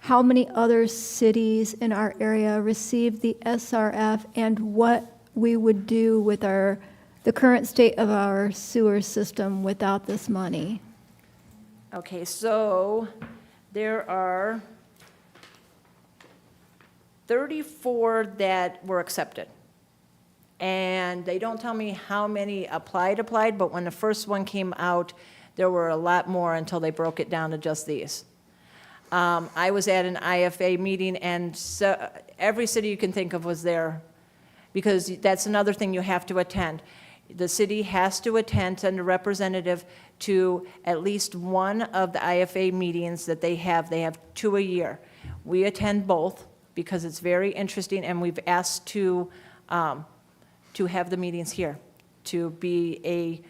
how many other cities in our area received the SRF and what we would do with the current state of our sewer system without this money? Okay, so there are 34 that were accepted. And they don't tell me how many applied, but when the first one came out, there were a lot more until they broke it down to just these. I was at an IFA meeting, and so every city you can think of was there, because that's another thing you have to attend. The city has to attend, send a representative to at least one of the IFA meetings that they have. They have 2 a year. We attend both because it's very interesting, and we've asked to have the meetings here, to be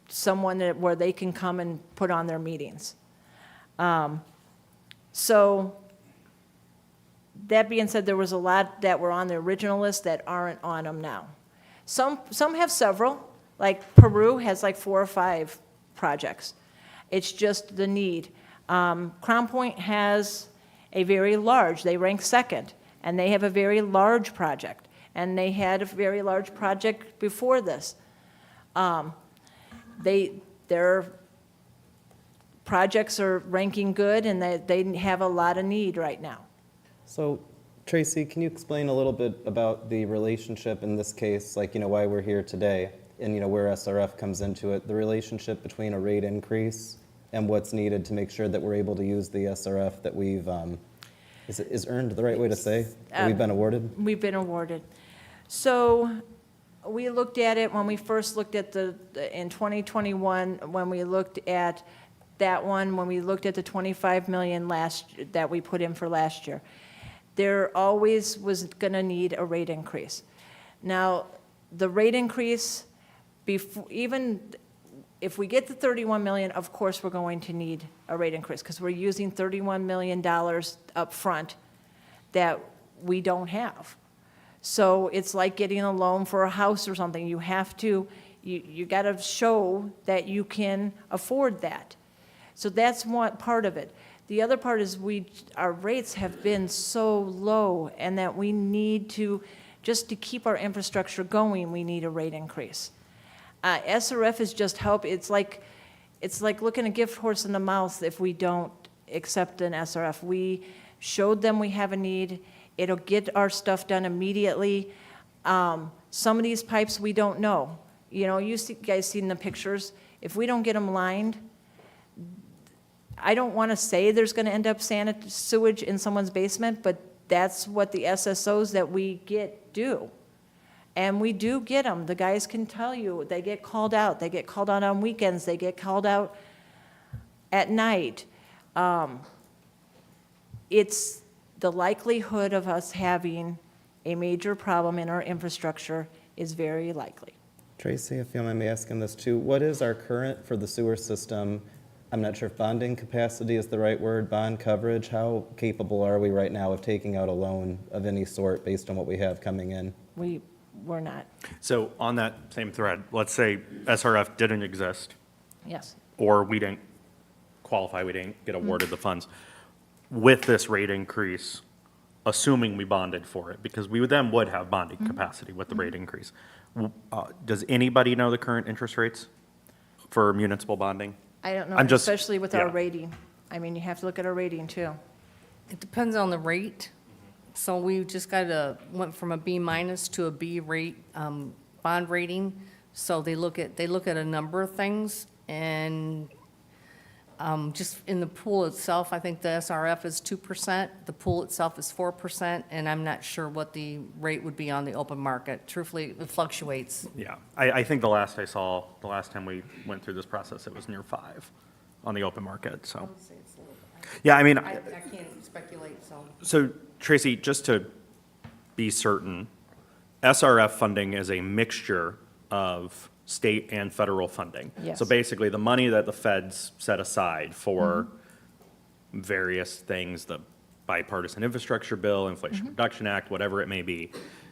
someone where they can come and put on their meetings. So that being said, there was a lot that were on the original list that aren't on them now. Some have several, like Peru has like 4 or 5 projects. It's just the need. Crown Point has a very large, they rank second, and they have a very large project. And they had a very large project before this. Their projects are ranking good, and they have a lot of need right now. So, Tracy, can you explain a little bit about the relationship in this case, like, why we're here today, and, where SRF comes into it, the relationship between a rate increase and what's needed to make sure that we're able to use the SRF that we've, is earned the right way to say, that we've been awarded? We've been awarded. So we looked at it when we first looked at in 2021, when we looked at that one, when we looked at the 25 million that we put in for last year. There always was going to need a rate increase. Now, the rate increase, even if we get the 31 million, of course we're going to need a rate increase, because we're using $31 million up front that we don't have. So it's like getting a loan for a house or something. You have to, you got to show that you can afford that. So that's one part of it. The other part is our rates have been so low, and that we need to, just to keep our infrastructure going, we need a rate increase. SRF is just help. It's like looking a gift horse in the mouth if we don't accept an SRF. We showed them we have a need. It'll get our stuff done immediately. Some of these pipes we don't know. You guys seen the pictures. If we don't get them lined, I don't want to say there's going to end up sewage in someone's basement, but that's what the SSOs that we get do. And we do get them. The guys can tell you, they get called out. They get called out on weekends. They get called out at night. It's the likelihood of us having a major problem in our infrastructure is very likely. Tracy, if you don't mind me asking this too, what is our current for the sewer system? I'm not sure if bonding capacity is the right word, bond coverage. How capable are we right now of taking out a loan of any sort based on what we have coming in? We're not. So on that same thread, let's say SRF didn't exist, Yes. or we didn't qualify, we didn't get awarded the funds. With this rate increase, assuming we bonded for it, because we then would have bonding capacity with the rate increase. Does anybody know the current interest rates for municipal bonding? I don't know, I'm just- especially with our yeah. rating. I mean, you have to look at our rating too. It depends on the rate. So we just went from a B- to a B rate, bond rating. So they look at a number of things, and just in the pool itself, I think the SRF is 2%, the pool itself is 4%, and I'm not sure what the rate would be on the open market. Truthfully, it fluctuates. Yeah, I think the last time we went through this process, it was near 5 on the open market, so. Yeah, I mean. I can't speculate, so. So Tracy, just to be certain, SRF funding is a mixture of state and federal funding. Yes. So basically, the money that the feds set aside for various things, the bipartisan infrastructure bill, Inflation Reduction Act, whatever it may be.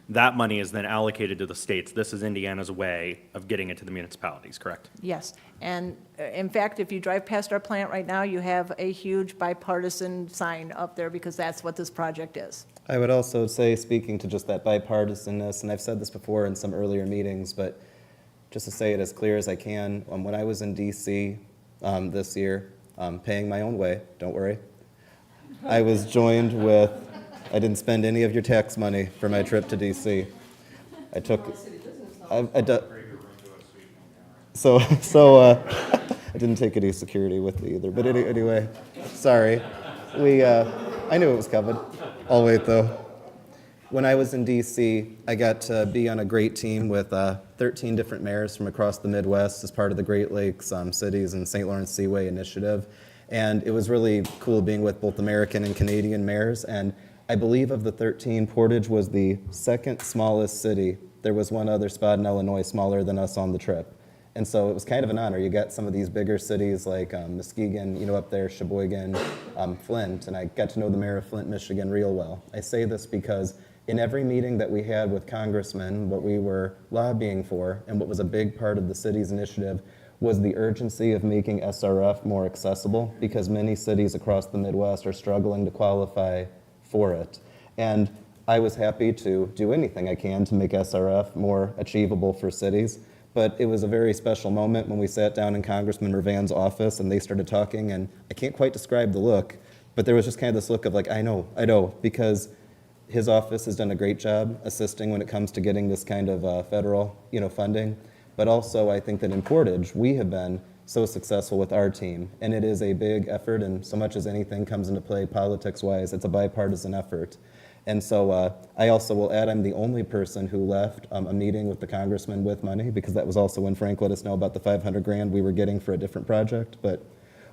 That money is then allocated to the states. This is Indiana's way of getting it to the municipalities, correct? Yes, and in fact, if you drive past our plant right now, you have a huge bipartisan sign up there because that's what this project is. I would also say, speaking to just that bipartisanness, and I've said this before in some earlier meetings, but just to say it as clear as I can, when I was in DC this year, paying my own way, don't worry, I was joined with, I didn't spend any of your tax money for my trip to DC. I took, I didn't take any security with me either, but anyway, sorry. I knew it was covered. I'll wait though. When I was in DC, I got to be on a great team with 13 different mayors from across the Midwest as part of the Great Lakes Cities and St. Lawrence Seaway Initiative. And it was really cool being with both American and Canadian mayors. And I believe of the 13, Portage was the second smallest city. There was one other spot in Illinois smaller than us on the trip. And so it was kind of an honor. You got some of these bigger cities like Muskegon, up there, Sheboygan, Flint, and I got to know the mayor of Flint, Michigan real well. I say this because in every meeting that we had with congressmen, what we were lobbying for and what was a big part of the city's initiative was the urgency of making SRF more accessible because many cities across the Midwest are struggling to qualify for it. And I was happy to do anything I can to make SRF more achievable for cities. But it was a very special moment when we sat down in Congressman Mervan's office and they started talking, and I can't quite describe the look, but there was just kind of this look of like, I know, because his office has done a great job assisting when it comes to getting this kind of federal, funding. But also I think that in Portage, we have been so successful with our team, and it is a big effort, and so much as anything comes into play politics-wise, it's a bipartisan effort. And so I also will add I'm the only person who left a meeting with the congressman with money, because that was also when Frank let us know about the $500,000 we were getting for a different project. But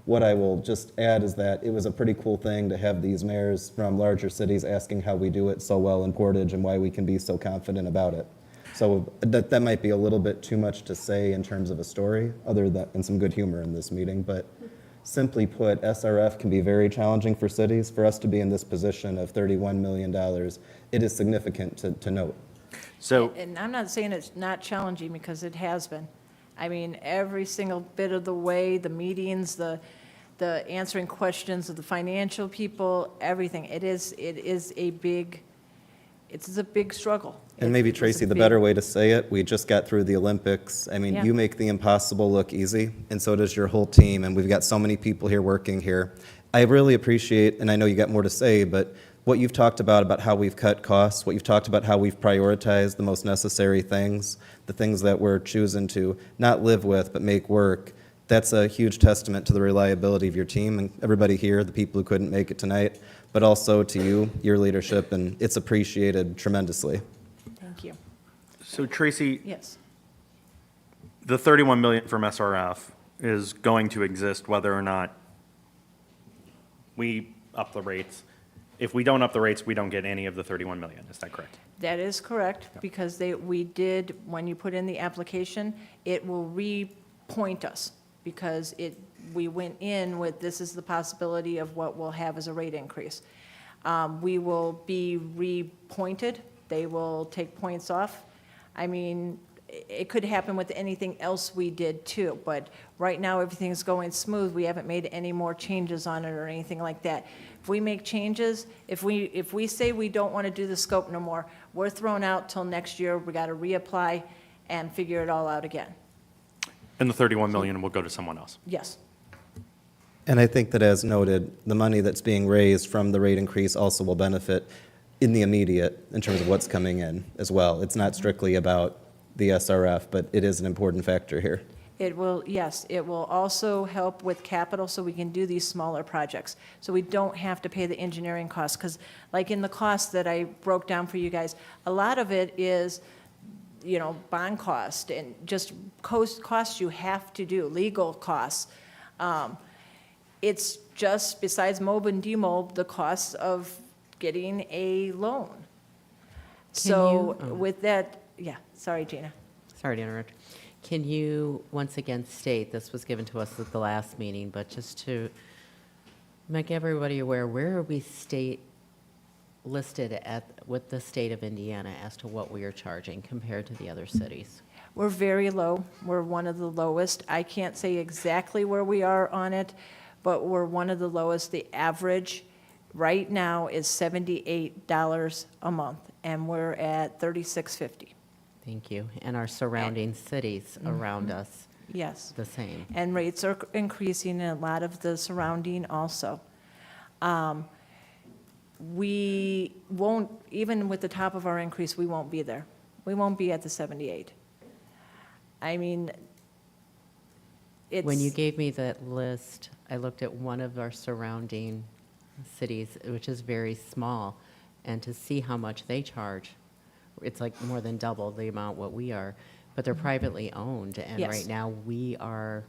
what I will just add is that it was a pretty cool thing to have these mayors from larger cities asking how we do it so well in Portage and why we can be so confident about it. So that might be a little bit too much to say in terms of a story, other than and some good humor in this meeting, but simply put, SRF can be very challenging for cities. For us to be in this position of $31 million, it is significant to note. So, And I'm not saying it's not challenging, because it has been. I mean, every single bit of the way, the meetings, the answering questions of the financial people, everything. It's a big struggle. And maybe, It's a Tracy, the big- better way to say it, we just got through the Olympics. I mean, Yeah. you make the impossible look easy, and so does your whole team, and we've got so many people here working here. I really appreciate, and I know you got more to say, but what you've talked about how we've cut costs, what you've talked about how we've prioritized the most necessary things, the things that we're choosing to not live with but make work, that's a huge testament to the reliability of your team and everybody here, the people who couldn't make it tonight, but also to you, your leadership, and it's appreciated tremendously. Thank you. so Tracy, Yes. the 31 million from SRF is going to exist whether or not we up the rates. If we don't up the rates, we don't get any of the 31 million. Is that correct? That is correct, because we did, when you put in the application, it will repoint us, because we went in with, this is the possibility of what we'll have as a rate increase. We will be repointed, they will take points off. I mean, it could happen with anything else we did too, but right now, everything's going smooth. We haven't made any more changes on it or anything like that. If we make changes, if we say we don't want to do the scope no more, we're thrown out till next year. We got to reapply and figure it all out again. And the 31 million will go to someone else. Yes. And I think that, as noted, the money that's being raised from the rate increase also will benefit in the immediate in terms of what's coming in as well. It's not strictly about the SRF, but it is an important factor here. It will, yes, it will also help with capital, so we can do these smaller projects. So we don't have to pay the engineering costs, because like in the costs that I broke down for you guys, a lot of it is, bond cost and just costs you have to do, legal costs. It's just, besides MOB and DMOB, the costs of getting a loan. So with that, yeah, sorry, Gina. Sorry to interrupt. Can you once again state, this was given to us at the last meeting, but just to Make everybody aware, where are we listed with the state of Indiana as to what we are charging compared to the other cities? We're very low. We're one of the lowest. I can't say exactly where we are on it, but we're one of the lowest. The average right now is $78 a month, and we're at $36.50. Thank you. And our surrounding cities around us, Yes. the same. And rates are increasing in a lot of the surrounding also. We won't, even with the top of our increase, we won't be there. We won't be at the 78. I mean, it's. When you gave me that list, I looked at one of our surrounding cities, which is very small, and to see how much they charge, it's like more than double the amount what we are, but they're privately owned, and Yes. right now we are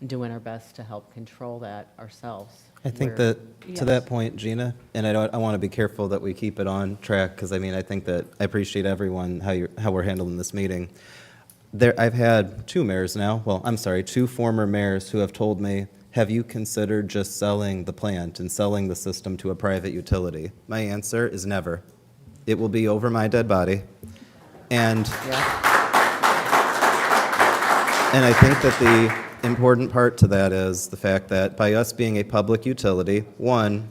doing our best to help control that ourselves. I think where- that, to Yes. that point, Gina, and I want to be careful that we keep it on track, because I mean, I think that I appreciate everyone, how we're handling this meeting. I've had two mayors now, well, I'm sorry, two former mayors who have told me, have you considered just selling the plant and selling the system to a private utility? My answer is never. It will be over my dead body. And I think that the important part to that is the fact that by us being a public utility, one,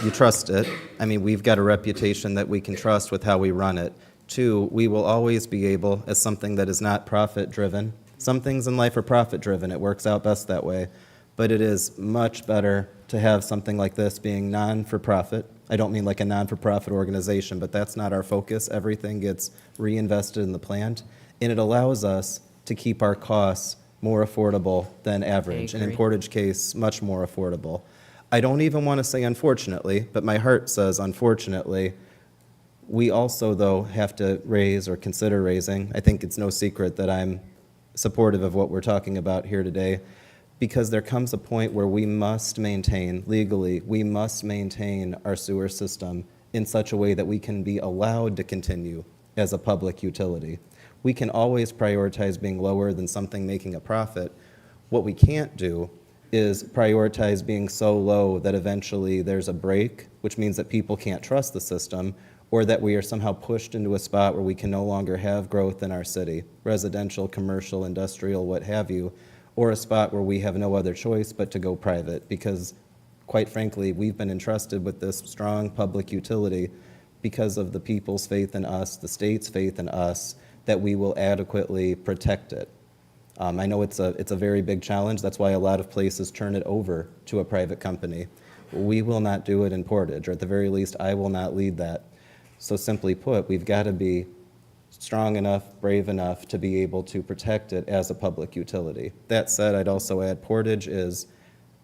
you trust it. I mean, we've got a reputation that we can trust with how we run it. Two, we will always be able, as something that is not profit-driven. Some things in life are profit-driven. It works out best that way. But it is much better to have something like this being non-for-profit. I don't mean like a non-for-profit organization, but that's not our focus. Everything gets reinvested in the plant, and it allows us to keep our costs more affordable than average, and in agree. Portage case, much more affordable. I don't even want to say unfortunately, but my heart says unfortunately. We also, though, have to raise or consider raising. I think it's no secret that I'm supportive of what we're talking about here today, because there comes a point where we must maintain, legally, we must maintain our sewer system in such a way that we can be allowed to continue as a public utility. We can always prioritize being lower than something making a profit. What we can't do is prioritize being so low that eventually there's a break, which means that people can't trust the system, or that we are somehow pushed into a spot where we can no longer have growth in our city, residential, commercial, industrial, what have you, or a spot where we have no other choice but to go private, because quite frankly, we've been entrusted with this strong public utility because of the people's faith in us, the state's faith in us, that we will adequately protect it. I know it's a very big challenge. That's why a lot of places turn it over to a private company. We will not do it in Portage, or at the very least, I will not lead that. So simply put, we've got to be strong enough, brave enough to be able to protect it as a public utility. That said, I'd also add Portage is,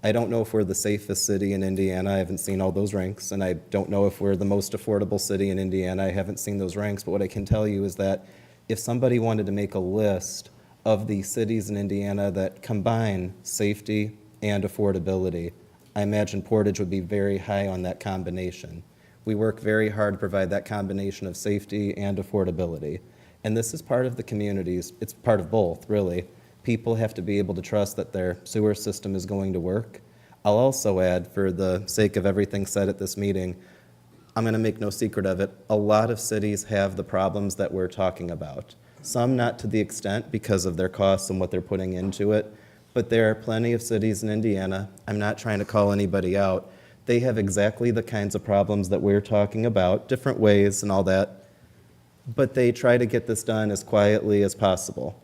I don't know if we're the safest city in Indiana. I haven't seen all those ranks, and I don't know if we're the most affordable city in Indiana. I haven't seen those ranks, but what I can tell you is that if somebody wanted to make a list of the cities in Indiana that combine safety and affordability, I imagine Portage would be very high on that combination. We work very hard to provide that combination of safety and affordability. And this is part of the communities. It's part of both, really. People have to be able to trust that their sewer system is going to work. I'll also add, for the sake of everything said at this meeting, I'm going to make no secret of it, a lot of cities have the problems that we're talking about. Some not to the extent because of their costs and what they're putting into it, but there are plenty of cities in Indiana, I'm not trying to call anybody out, they have exactly the kinds of problems that we're talking about, different ways and all that, but they try to get this done as quietly as possible.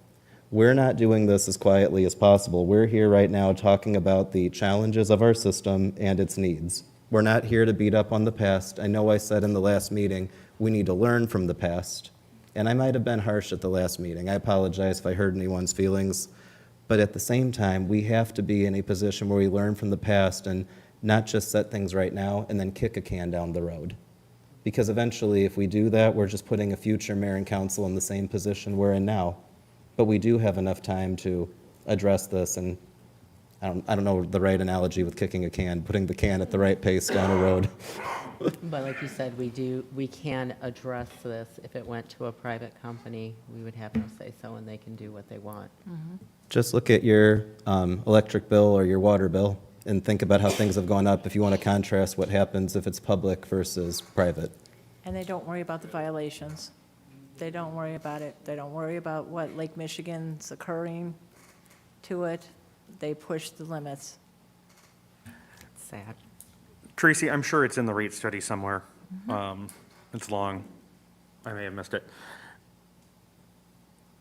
We're not doing this as quietly as possible. We're here right now talking about the challenges of our system and its needs. We're not here to beat up on the past. I know I said in the last meeting, we need to learn from the past. And I might have been harsh at the last meeting. I apologize if I hurt anyone's feelings. But at the same time, we have to be in a position where we learn from the past and not just set things right now and then kick a can down the road. Because eventually, if we do that, we're just putting a future mayor and council in the same position we're in now. But we do have enough time to address this, and I don't know the right analogy with kicking a can, putting the can at the right pace down a road. But like you said, we can address this. If it went to a private company, we would have no say-so, and they can do what they want. Just look at your electric bill or your water bill. and think about how things have gone up if you want to contrast what happens if it's public versus private. And they don't worry about the violations. They don't worry about it. They don't worry about what Lake Michigan's occurring to it. They push the limits. Sad. Tracy, I'm sure it's in the rate study somewhere. It's long. I may have missed it.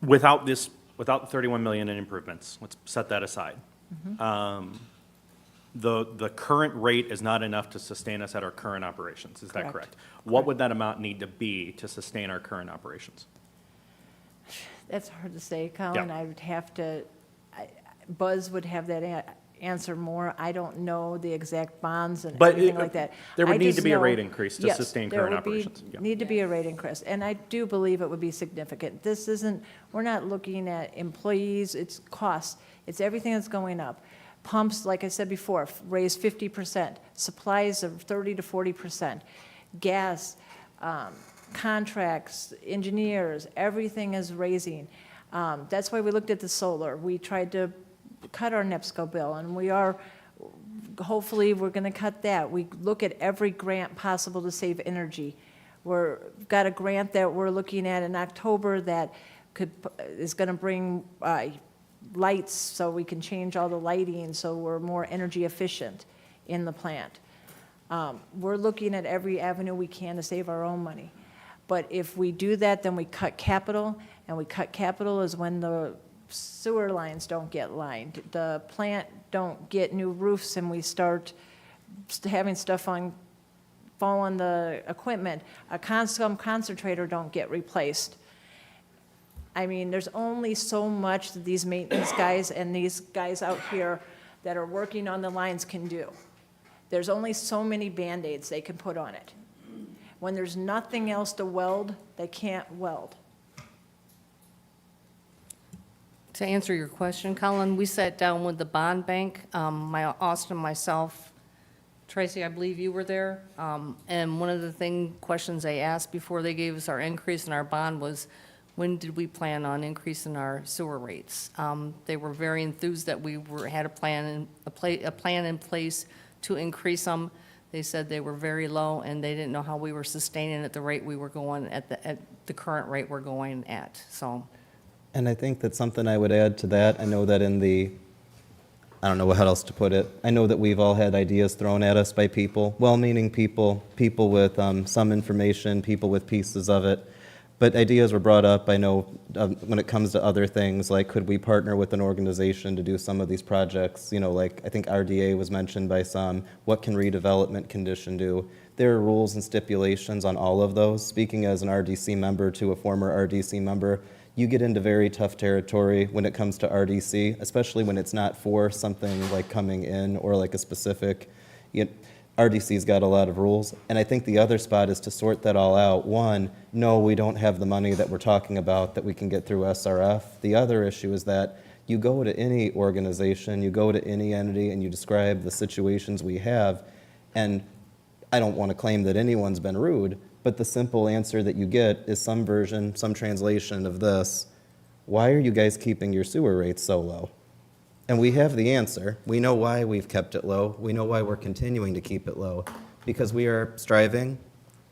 Without the 31 million in improvements, let's set that aside. The current rate is not enough to sustain us at our current operations. Is that Correct. correct? What would that amount need to be to sustain our current operations? That's hard to say, Colin. Yeah. I would have to, Buzz would have that answer more. I don't know the exact bonds and But everything like that. there would I need just to be a know- rate increase to Yes, sustain there current would be- operations. Yeah. Need to be a rate increase, and I do believe it would be significant. This isn't, we're not looking at employees, it's costs, it's everything that's going up. Pumps, like I said before, raised 50%, supplies of 30 to 40%, gas, contracts, engineers, everything is raising. That's why we looked at the solar. We tried to cut our NIPSCO bill, and we are, hopefully, we're going to cut that. We look at every grant possible to save energy. We've got a grant that we're looking at in October that is going to bring lights so we can change all the lighting so we're more energy efficient in the plant. We're looking at every avenue we can to save our own money. But if we do that, then we cut capital, and we cut capital is when the sewer lines don't get lined, the plant don't get new roofs, and we start having stuff fall on the equipment. Some concentrator don't get replaced. I mean, there's only so much that these maintenance guys and these guys out here that are working on the lines can do. There's only so many Band-Aids they can put on it. When there's nothing else to weld, they can't weld. To answer your question, Colin, we sat down with the bond bank, Austin, myself, Tracy, I believe you were there. And one of the questions they asked before they gave us our increase in our bond was, when did we plan on increasing our sewer rates? They were very enthused that we had a plan in place to increase them. They said they were very low, and they didn't know how we were sustaining at the rate we were going, at the current rate we're going at, so. And I think that's something I would add to that. I know that I don't know how else to put it. I know that we've all had ideas thrown at us by people, well-meaning people, people with some information, people with pieces of it. But ideas were brought up, I know, when it comes to other things, like could we partner with an organization to do some of these projects? You know, like I think RDA was mentioned by some. What can redevelopment condition do? There are rules and stipulations on all of those. Speaking as an RDC member to a former RDC member, you get into very tough territory when it comes to RDC, especially when it's not for something like coming in or like a specific, RDC's got a lot of rules. And I think the other spot is to sort that all out. One, no, we don't have the money that we're talking about that we can get through SRF. The other issue is that you go to any organization, you go to any entity, and you describe the situations we have, and I don't want to claim that anyone's been rude, but the simple answer that you get is some version, some translation of this: why are you guys keeping your sewer rates so low? And we have the answer. We know why we've kept it low. We know why we're continuing to keep it low. Because we are striving,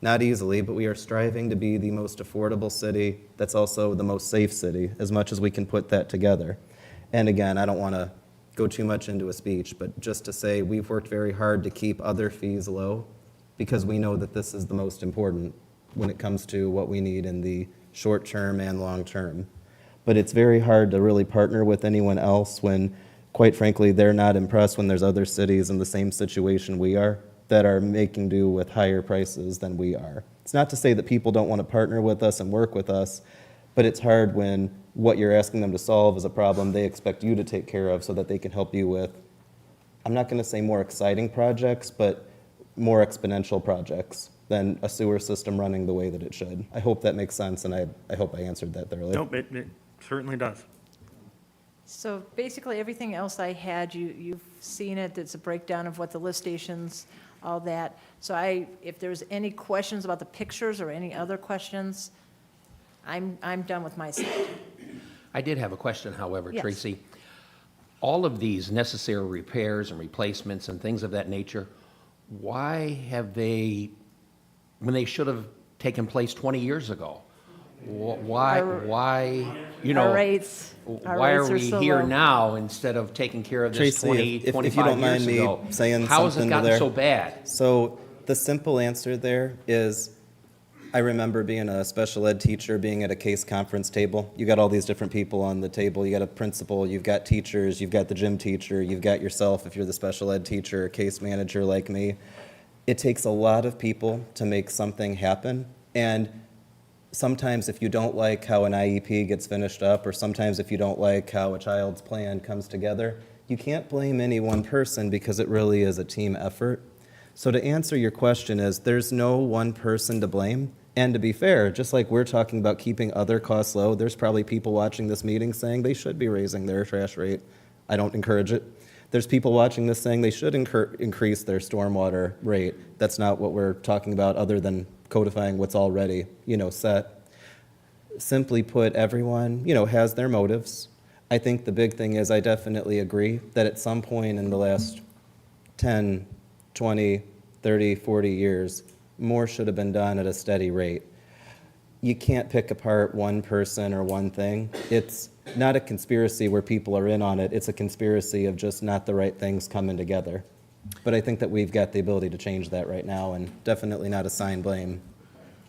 not easily, but we are striving to be the most affordable city that's also the most safe city, as much as we can put that together. And again, I don't want to go too much into a speech, but just to say we've worked very hard to keep other fees low because we know that this is the most important when it comes to what we need in the short term and long term. But it's very hard to really partner with anyone else when, quite frankly, they're not impressed when there's other cities in the same situation we are that are making do with higher prices than we are. It's not to say that people don't want to partner with us and work with us, but it's hard when what you're asking them to solve is a problem they expect you to take care of so that they can help you with, I'm not going to say more exciting projects, but more exponential projects than a sewer system running the way that it should. I hope that makes sense, and I hope I answered that thoroughly. Nope, it certainly does. So basically, everything else I had, you've seen it. It's a breakdown of what the lift stations, all that. So if there's any questions about the pictures or any other questions, I'm done with my side. I did have a question, however, Yes. Tracy. all of these necessary repairs and replacements and things of that nature, why have they, when they should have taken place 20 years ago? Why, you know? Our rates Why are are we so here low. now instead of taking care of this Tracy, 20, if you 25 don't years mind me ago? saying How has it something to gotten there. so bad? So the simple answer there is, I remember being a special ed teacher, being at a case conference table. You got all these different people on the table. You got a principal, you've got teachers, you've got the gym teacher, you've got yourself if you're the special ed teacher, or case manager like me. It takes a lot of people to make something happen. And sometimes if you don't like how an IEP gets finished up, or sometimes if you don't like how a child's plan comes together, you can't blame any one person because it really is a team effort. So to answer your question is, there's no one person to blame. And to be fair, just like we're talking about keeping other costs low, there's probably people watching this meeting saying they should be raising their trash rate. I don't encourage it. There's people watching this saying they should increase their stormwater rate. That's not what we're talking about, other than codifying what's already, set. Simply put, everyone, has their motives. I think the big thing is I definitely agree that at some point in the last 10, 20, 30, 40 years, more should have been done at a steady rate. You can't pick apart one person or one thing. It's not a conspiracy where people are in on it. It's a conspiracy of just not the right things coming together. But I think that we've got the ability to change that right now, and definitely not assign blame.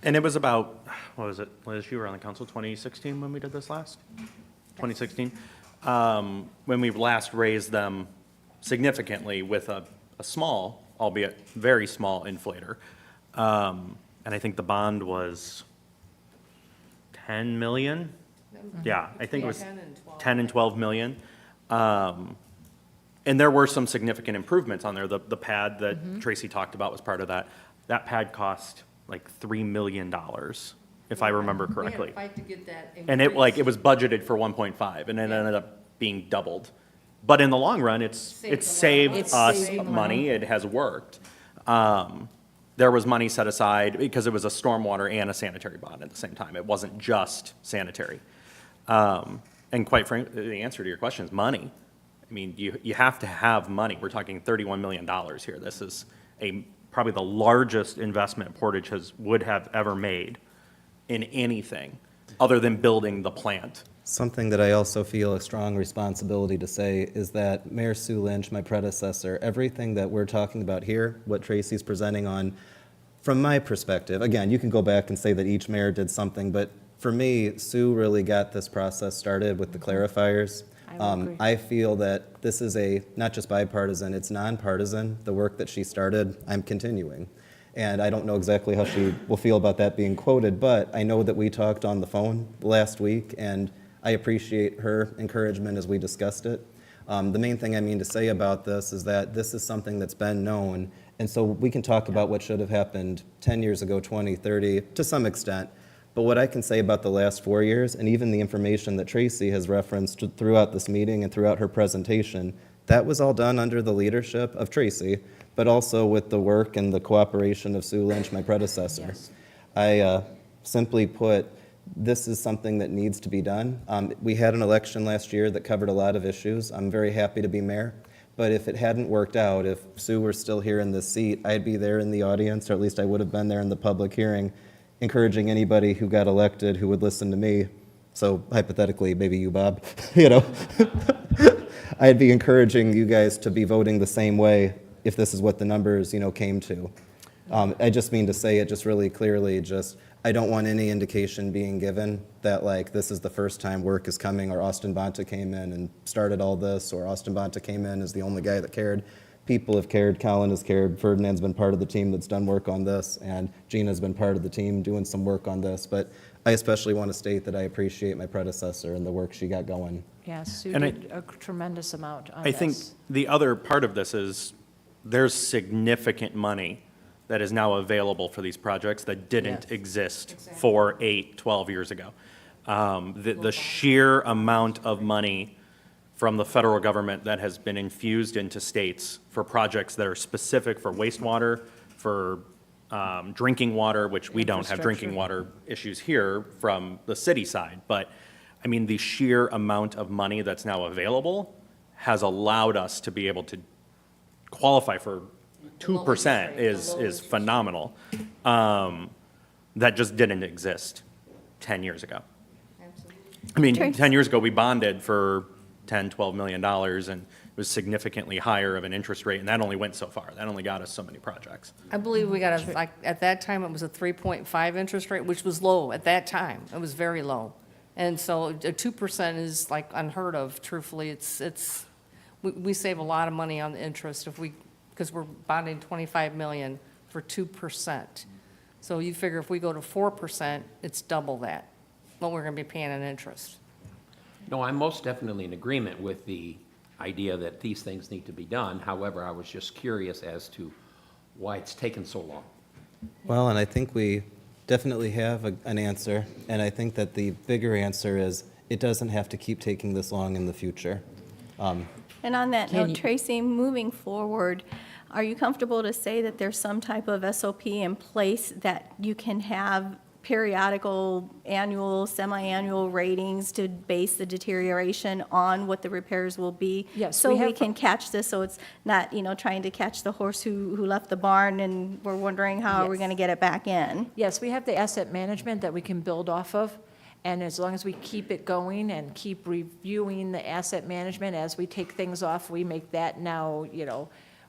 And it was about, what was it, Liz, you were on the council 2016 when we did this last? 2016? When we last raised them significantly with a small, albeit very small inflator. And I think the bond was 10 million? Yeah, I think it was 10 and 12 million. And there were some significant improvements on there. The pad that Tracy talked about was part of that. That pad cost like $3 million, if I remember correctly. We had to fight to get that And it was budgeted for 1.5, and it ended up being doubled. But in the long run, it's saved It's us saved money, it has worked. There was money set aside because it was a stormwater and a sanitary bond at the same time. It wasn't just sanitary. And quite frankly, the answer to your question is money. I mean, you have to have money. We're talking $31 million here. This is probably the largest investment Portage would have ever made in anything other than building the plant. Something that I also feel a strong responsibility to say is that Mayor Sue Lynch, my predecessor, everything that we're talking about here, what Tracy's presenting on, from my perspective, again, you can go back and say that each mayor did something, but for me, Sue really got this process started with the clarifiers. I would agree. I feel that this is not just bipartisan, it's nonpartisan. The work that she started, I'm continuing. And I don't know exactly how she will feel about that being quoted, but I know that we talked on the phone last week, and I appreciate her encouragement as we discussed it. The main thing I mean to say about this is that this is something that's been known, and so we can talk about what should have happened 10 years ago, 20, 30, to some extent. But what I can say about the last 4 years, and even the information that Tracy has referenced throughout this meeting and throughout her presentation, that was all done under the leadership of Tracy, but also with the work and the cooperation of Sue Lynch, my predecessor. Yes. I simply put, this is something that needs to be done. We had an election last year that covered a lot of issues. I'm very happy to be mayor. But if it hadn't worked out, if Sue were still here in this seat, I'd be there in the audience, or at least I would have been there in the public hearing, encouraging anybody who got elected who would listen to me. So hypothetically, maybe you, Bob, I'd be encouraging you guys to be voting the same way if this is what the numbers, came to. I just mean to say it just really clearly, I don't want any indication being given that this is the first time work is coming, or Austin Bonta came in and started all this, or Austin Bonta came in as the only guy that cared. People have cared, Colin has cared, Ferdinand's been part of the team that's done work on this, and Gina's been part of the team doing some work on this. But I especially want to state that I appreciate my predecessor and the work she got going. Yeah, Sue And did a tremendous amount on I this. think the other part of this is there's significant money that is now available for these projects that didn't Yes. exist 4, 8, 12 years ago. The sheer amount of money from the federal government that has been infused into states for projects that are specific for wastewater, for drinking water, which we don't have drinking water issues here from the city side. But, I mean, the sheer amount of money that's now available has allowed us to be able to qualify for 2% is phenomenal. That just didn't exist 10 years ago. I mean, Trace? 10 years ago, we bonded for $10, $12 million, and it was significantly higher of an interest rate, and that only went so far. That only got us so many projects. I believe we got a, like, at that time, it was a 3.5 interest rate, which was low at that time. It was very low. And so a 2% is like unheard of, truthfully. We save a lot of money on the interest if we, because we're bonding 25 million for 2%. So you figure if we go to 4%, it's double that, what we're gonna be paying in interest. No, I'm most definitely in agreement with the idea that these things need to be done. However, I was just curious as to why it's taken so long. Well, and I think we definitely have an answer, and I think that the bigger answer is it doesn't have to keep taking this long in the future. And on that Can note, you- Tracy, moving forward, are you comfortable to say that there's some type of SOP in place that you can have periodical, annual, semi-annual ratings to base the deterioration on what the repairs will be? Yes, So we we have- can catch this, so it's not, trying to catch the horse who left the barn and we're wondering how are we Yes. going to get it back in? Yes, we have the asset management that we can build off of, and as long as we keep it going and keep reviewing the asset management as we take things off, we make that now,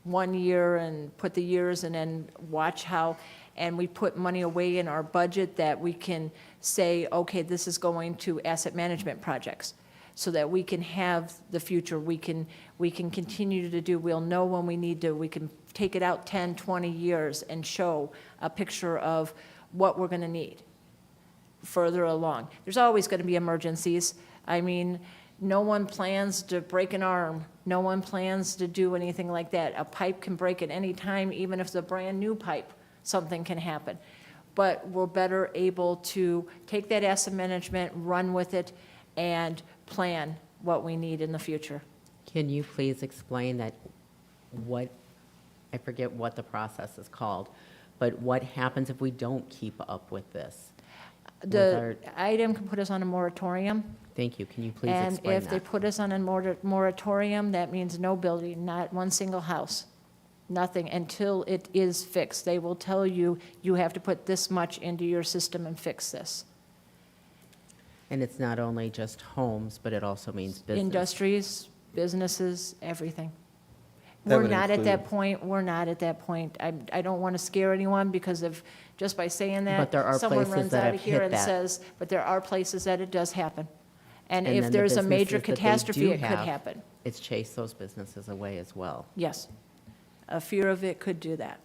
1 year and put the years and then watch how, and we put money away in our budget that we can say, okay, this is going to asset management projects, so that we can have the future, we can continue to do, we'll know when we need to, we can take it out 10, 20 years and show a picture of what we're gonna need further along. There's always gonna be emergencies. I mean, no one plans to break an arm. No one plans to do anything like that. A pipe can break at any time, even if it's a brand-new pipe, something can happen. But we're better able to take that asset management, run with it, and plan what we need in the future. Can you please explain that, I forget what the process is called, but what happens if we don't keep up with this? The item can put us on a moratorium. Thank you, can you please And explain if they that? put us on a moratorium, that means no building, not one single house, nothing, until it is fixed. They will tell you, you have to put this much into your system and fix this. And it's not only just homes, but it also means business? Industries, businesses, everything. That We're would not at that include- point, I don't want to scare anyone, because of, just by saying that, But there are someone places runs that out have of here hit and that. says, but there are places that it does happen. And And if then the there's a major businesses that they catastrophe, do it could have, happen. It's chased those businesses away as well. Yes. A fear of it could do that.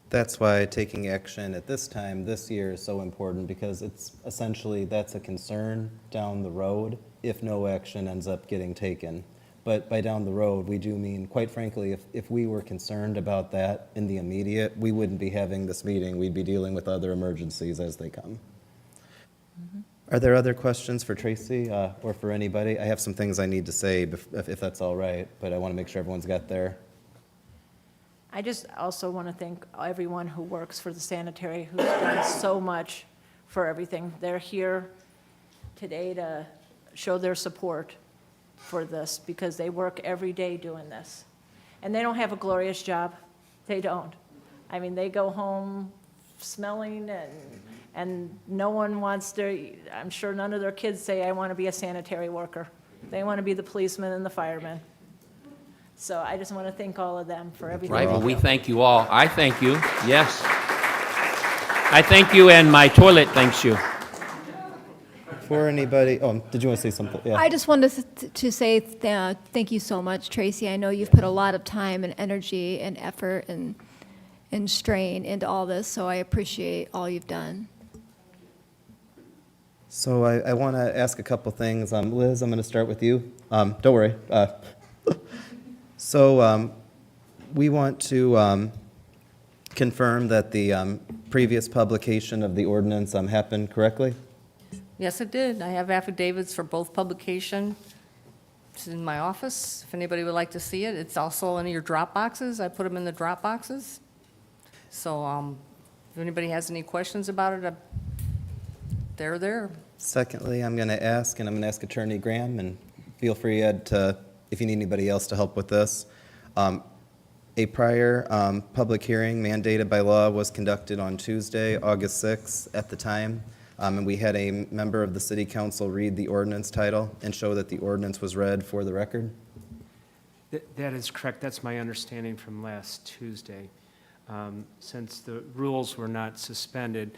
That's why taking action at this time, this year, is so important, because it's essentially, that's a concern down the road if no action ends up getting taken. But by down the road, we do mean, quite frankly, if we were concerned about that in the immediate, we wouldn't be having this meeting. We'd be dealing with other emergencies as they come. Are there other questions for Tracy or for anybody? I have some things I need to say if that's all right, but I want to make sure everyone's got their. I just also want to thank everyone who works for the sanitary, who's done so much for everything. They're here today to show their support for this, because they work every day doing this. And they don't have a glorious job. They don't. I mean, they go home smelling, and no one wants to, I'm sure none of their kids say, I want to be a sanitary worker. They want to be the policeman and the fireman. So I just want to thank all of them for everything. Right, well, they we do. thank you all. I thank you, yes. I thank you, and my toilet thanks you. For anybody, did you want to say something? Yeah. I just wanted to say thank you so much, Tracy. I know you've put a lot of time and energy and effort and strain into all this, so I appreciate all you've done. So I want to ask a couple things. Liz, I'm going to start with you. Don't worry. So we want to confirm that the previous publication of the ordinance happened correctly? Yes, it did. I have affidavits for both publication. It's in my office, if anybody would like to see it. It's also in your drop boxes. I put them in the drop boxes. So if anybody has any questions about it, they're there. Secondly, I'm going to ask, and I'm going to ask Attorney Graham, and feel free, Ed, to, if you need anybody else to help with this. A prior public hearing mandated by law was conducted on Tuesday, August 6th at the time, and we had a member of the city council read the ordinance title and show that the ordinance was read for the record. That is correct. That's my understanding from last Tuesday. Since the rules were not suspended,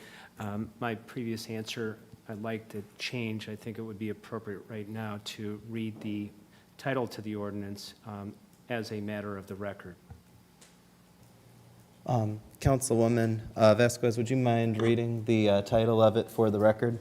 my previous answer, I'd like to change. I think it would be appropriate right now to read the title to the ordinance as a matter of the record. Councilwoman Vasquez, would you mind reading the title of it for the record?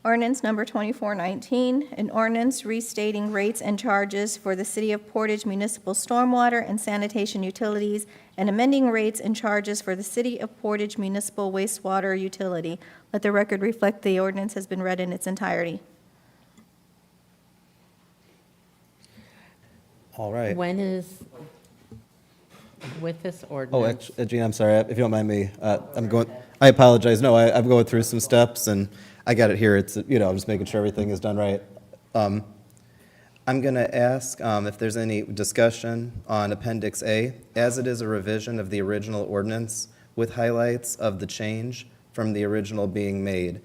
Ordinance number 2419, an ordinance restating rates and charges for the City of Portage municipal stormwater and sanitation utilities and amending rates and charges for the City of Portage municipal wastewater utility. Let the record reflect the ordinance has been read in its entirety. All right. When is, with this Oh, ordinance? actually, Gina, I'm sorry, if you don't mind me, I apologize. No, I'm going through some steps, and I got it here. It's, I'm just making sure everything is done right. I'm going to ask if there's any discussion on Appendix A, as it is a revision of the original ordinance with highlights of the change from the original being made.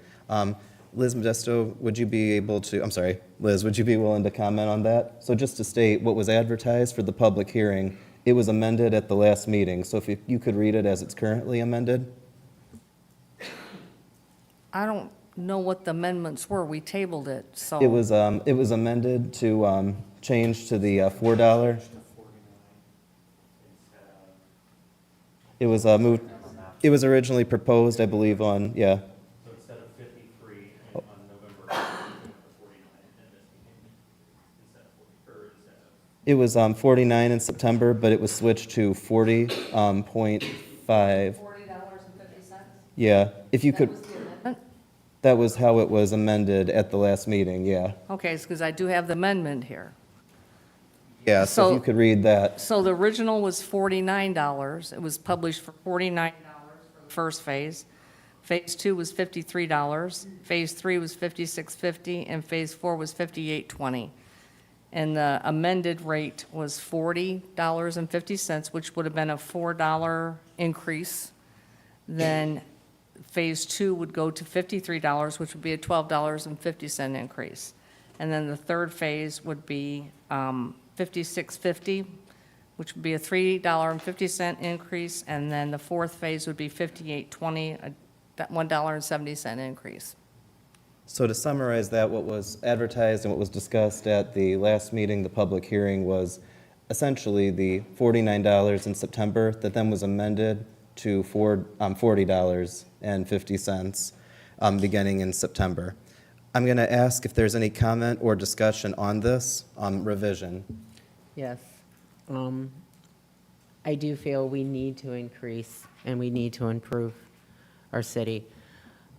Liz Modesto, would you be able to, I'm sorry, Liz, would you be willing to comment on that? So just to state, what was advertised for the public hearing, it was amended at the last meeting. So if you could read it as it's currently amended? I don't know what the amendments were. We tabled it, so. It was amended to change to the $4. It was moved, it was originally proposed, I believe, on, yeah. So instead of 53 on November 49, and this became instead of 40, or instead of. It was 49 in September, but it was switched to 40.5. $40.50? Yeah, if you could, That was the amendment? that was how it was amended at the last meeting, yeah. Okay, because I do have the amendment here. Yeah, so if So- you could read that. So the original was $49. It was published for $49 for the first phase. Phase 2 was $53. Phase 3 was $56.50, and Phase 4 was $58.20. And the amended rate was $40.50, which would have been a $4 increase. Then Phase 2 would go to $53, which would be a $12.50 increase. And then the third phase would be $56.50, which would be a $3.50 increase. And then the fourth phase would be $58.20, a $1.70 increase. So to summarize that, what was advertised and what was discussed at the last meeting, the public hearing, was essentially the $49 in September that then was amended to $40.50 beginning in September. I'm going to ask if there's any comment or discussion on this revision. Yes. I do feel we need to increase and we need to improve our city.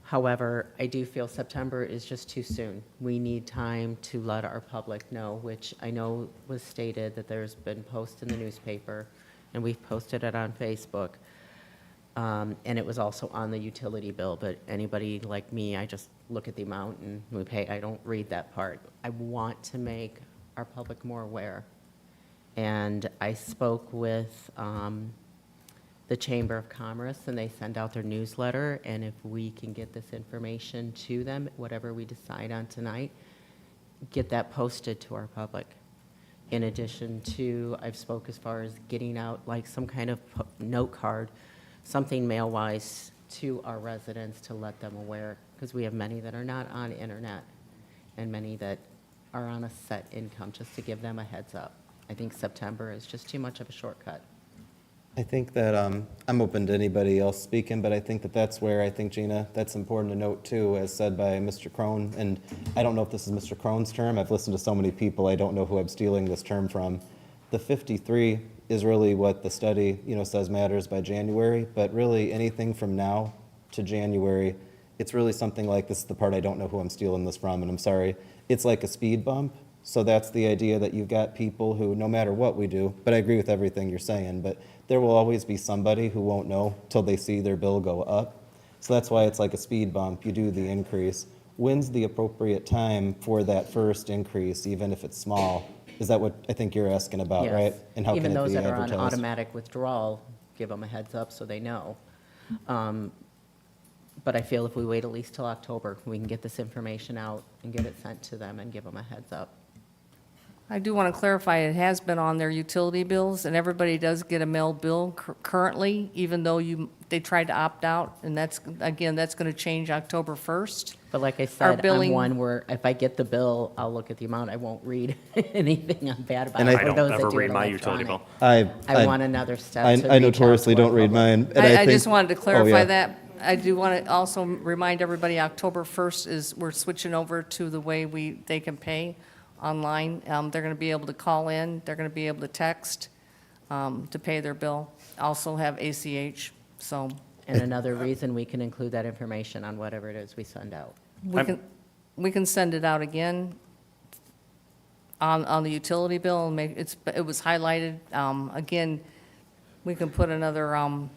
However, I do feel September is just too soon. We need time to let our public know, which I know was stated that there's been posts in the newspaper, and we've posted it on Facebook. And it was also on the utility bill, but anybody like me, I just look at the amount and we pay, I don't read that part. I want to make our public more aware. And I spoke with the Chamber of Commerce, and they send out their newsletter, and if we can get this information to them, whatever we decide on tonight, get that posted to our public. In addition to, I've spoke as far as getting out like some kind of note card, something mail-wise to our residents to let them aware, because we have many that are not on internet and many that are on a set income, just to give them a heads up. I think September is just too much of a shortcut. I think that, I'm open to anybody else speaking, but I think that that's where, I think, Gina, that's important to note too, as said by Mr. Crone, and I don't know if this is Mr. Crone's term, I've listened to so many people, I don't know who I'm stealing this term from. The 53 is really what the study, says matters by January, but really anything from now to January, it's really something like, this is the part I don't know who I'm stealing this from, and I'm sorry, it's like a speed bump. So that's the idea, that you've got people who, no matter what we do, but I agree with everything you're saying, but there will always be somebody who won't know till they see their bill go up. So that's why it's like a speed bump. You do the increase. When's the appropriate time for that first increase, even if it's small? Is that what I think you're asking about, Yes. right? And how can Even it those be that are on advertised? automatic withdrawal, give them a heads up so they know. But I feel if we wait at least till October, we can get this information out and get it sent to them and give them a heads up. I do want to clarify, it has been on their utility bills, and everybody does get a mail bill currently, even though they tried to opt out, and that's, again, that's going to change October 1st. But like I said, I'm billing- one where if I get the bill, I'll look at the amount. I won't read anything bad about And it. I for don't those that ever do read it my utility bill. electronic. I want another step to reach I out notoriously to our don't read public. mine, and I I think. just wanted to Oh, clarify yeah. that. I do want to also remind everybody, October 1st is, we're switching over to the way they can pay online. They're going to be able to call in, they're going to be able to text to pay their bill, also have ACH, so And another reason we can include that information on whatever it is we send out. we can send it out again on the utility bill and it was highlighted. Again, we can put another,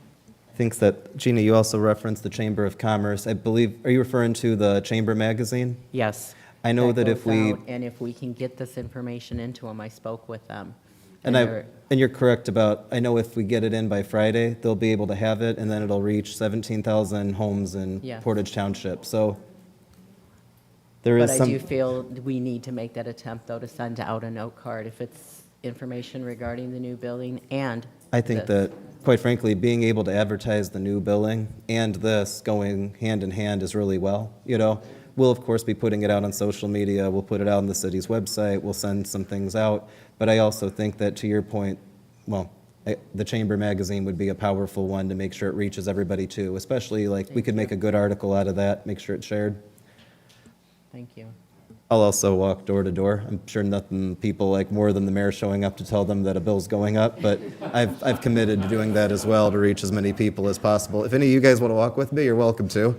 Thinks that, Gina, you also referenced the Chamber of Commerce. I believe, are you referring to the Chamber magazine? Yes. I know that if goes we, out, and if we can get this information into them, I spoke with them. and they're- you're correct about, I know if we get it in by Friday, they'll be able to have it, and then it'll reach 17,000 homes in Yes. Portage Township. So there But is I some. do feel we need to make that attempt, though, to send out a note card if it's information regarding the new building and I think this. that, quite frankly, being able to advertise the new billing and this going hand in hand is really well, you know? We'll, of course, be putting it out on social media, we'll put it out on the city's website, we'll send some things out, but I also think that, to your point, well, the Chamber magazine would be a powerful one to make sure it reaches everybody too, especially, like, we could make a good article out of that, make sure it's shared. Thank you. I'll also walk door to door. I'm sure nothing people like more than the mayor showing up to tell them that a bill's going up, but I've committed to doing that as well to reach as many people as possible. If any of you guys want to walk with me, you're welcome to.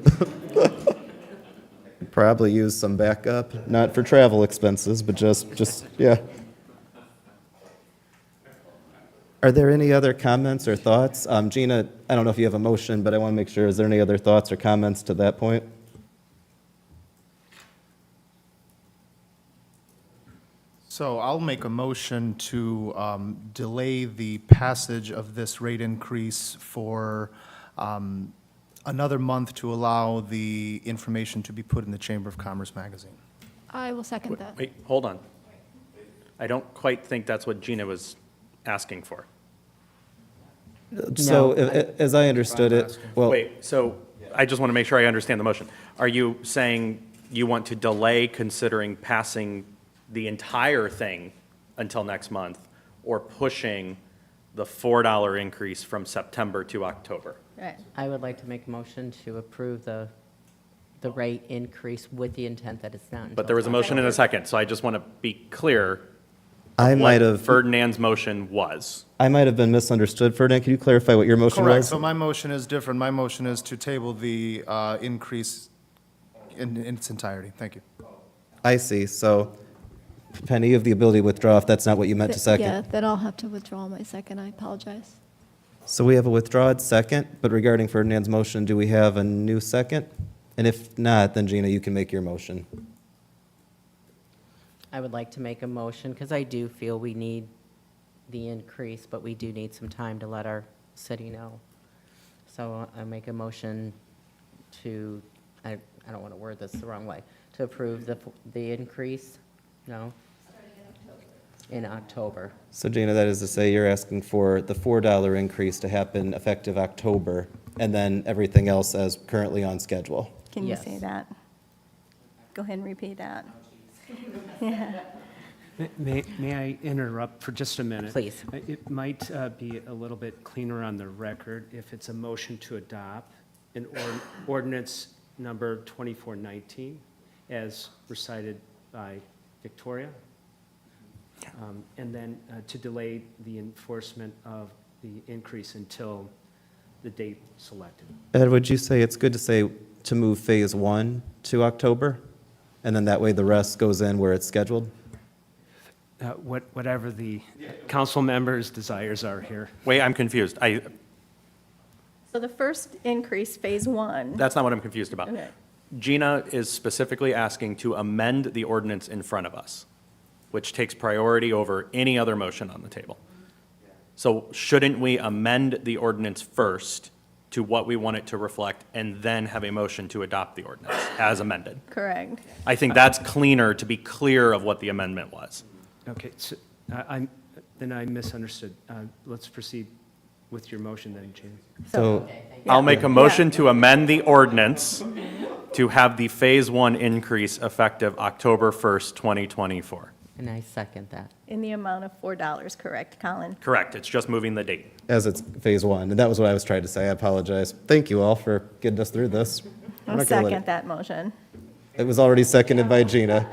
Probably use some backup, not for travel expenses, but just, yeah. Are there any other comments or thoughts? Gina, I don't know if you have a motion, but I want to make sure, is there any other thoughts or comments to that point? So I'll make a motion to delay the passage of this rate increase for another month to allow the information to be put in the Chamber of Commerce magazine. I will second that. Wait, hold on. I don't quite think that's what Gina was asking for. So, as I understood it, well. Wait, so I just want to make sure I understand the motion. Are you saying you want to delay considering passing the entire thing until next month, or pushing the $4 increase from September to October? Right. I would like to make a motion to approve the rate increase with the intent that it's not until. But there was a motion in a second, so I just want to be clear I might what have, Ferdinand's motion was. I might have been misunderstood. Ferdinand, can you clarify what your motion Correct, was? so my motion is different. My motion is to table the increase in its entirety. Thank you. I see, so Penny, you have the ability to withdraw if that's not what you meant to Yeah, second. then I'll have to withdraw my second. I apologize. So we have a withdrawn second, but regarding Ferdinand's motion, do we have a new second? And if not, then Gina, you can make your motion. I would like to make a motion, because I do feel we need the increase, but we do need some time to let our city know. So I make a motion to, I don't want to word this the wrong way, to approve the increase, no? In October. So Gina, that is to say you're asking for the $4 increase to happen effective October, and then everything else as currently on schedule. Can you Yes. say that? Go ahead and repeat that. Yeah. May I interrupt for just a minute? Please. It might be a little bit cleaner on the record if it's a motion to adopt an ordinance number 2419 as recited by Victoria, and then to delay the enforcement of the increase until the date selected. Ed, would you say it's good to say to move phase one to October? And then that way the rest goes in where it's scheduled? whatever the council members' desires are here. Wait, I'm confused. So the first increase, phase one. That's not what I'm confused about. Okay. Gina is specifically asking to amend the ordinance in front of us, which takes priority over any other motion on the table. So shouldn't we amend the ordinance first to what we want it to reflect and then have a motion to adopt the ordinance as amended? Correct. I think that's cleaner to be clear of what the amendment was. Okay, so then I misunderstood. Let's proceed with your motion then, Jane. So, I'll make a motion to amend the ordinance to have the Phase 1 increase effective October 1st, 2024. And I second that. In the amount of $4, correct, Colin? Correct, it's just moving the date. as it's phase one, and that was what I was trying to say. I apologize. Thank you all for getting us through this. We're I'll not gonna let second that motion. It was already seconded by Gina.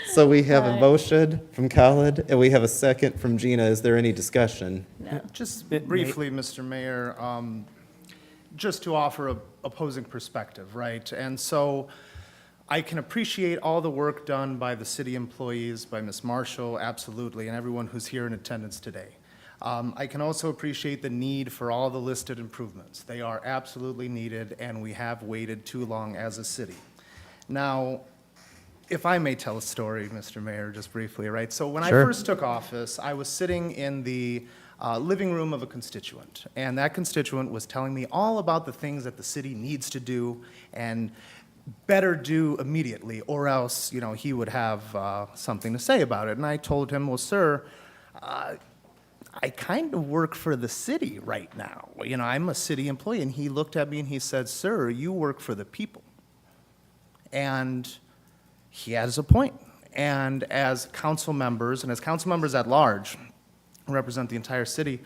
So we have a motion from Khalid, and we have a second from Gina. Is there any discussion? Just briefly, Mr. Mayor, just to offer a opposing perspective, right? And so I can appreciate all the work done by the city employees, by Ms. Marshall, absolutely, and everyone who's here in attendance today. I can also appreciate the need for all the listed improvements. They are absolutely needed, and we have waited too long as a city. Now, if I may tell a story, Mr. Mayor, just briefly, right? So when I Sure. first took office, I was sitting in the living room of a constituent, and that constituent was telling me all about the things that the city needs to do and better do immediately, or else, you know, he would have something to say about it. And I told him, well, sir, I kind of work for the city right now. You know, I'm a city employee. And he looked at me and he said, sir, you work for the people. And he has a point. And as council members, and as council members at large, who represent the entire city,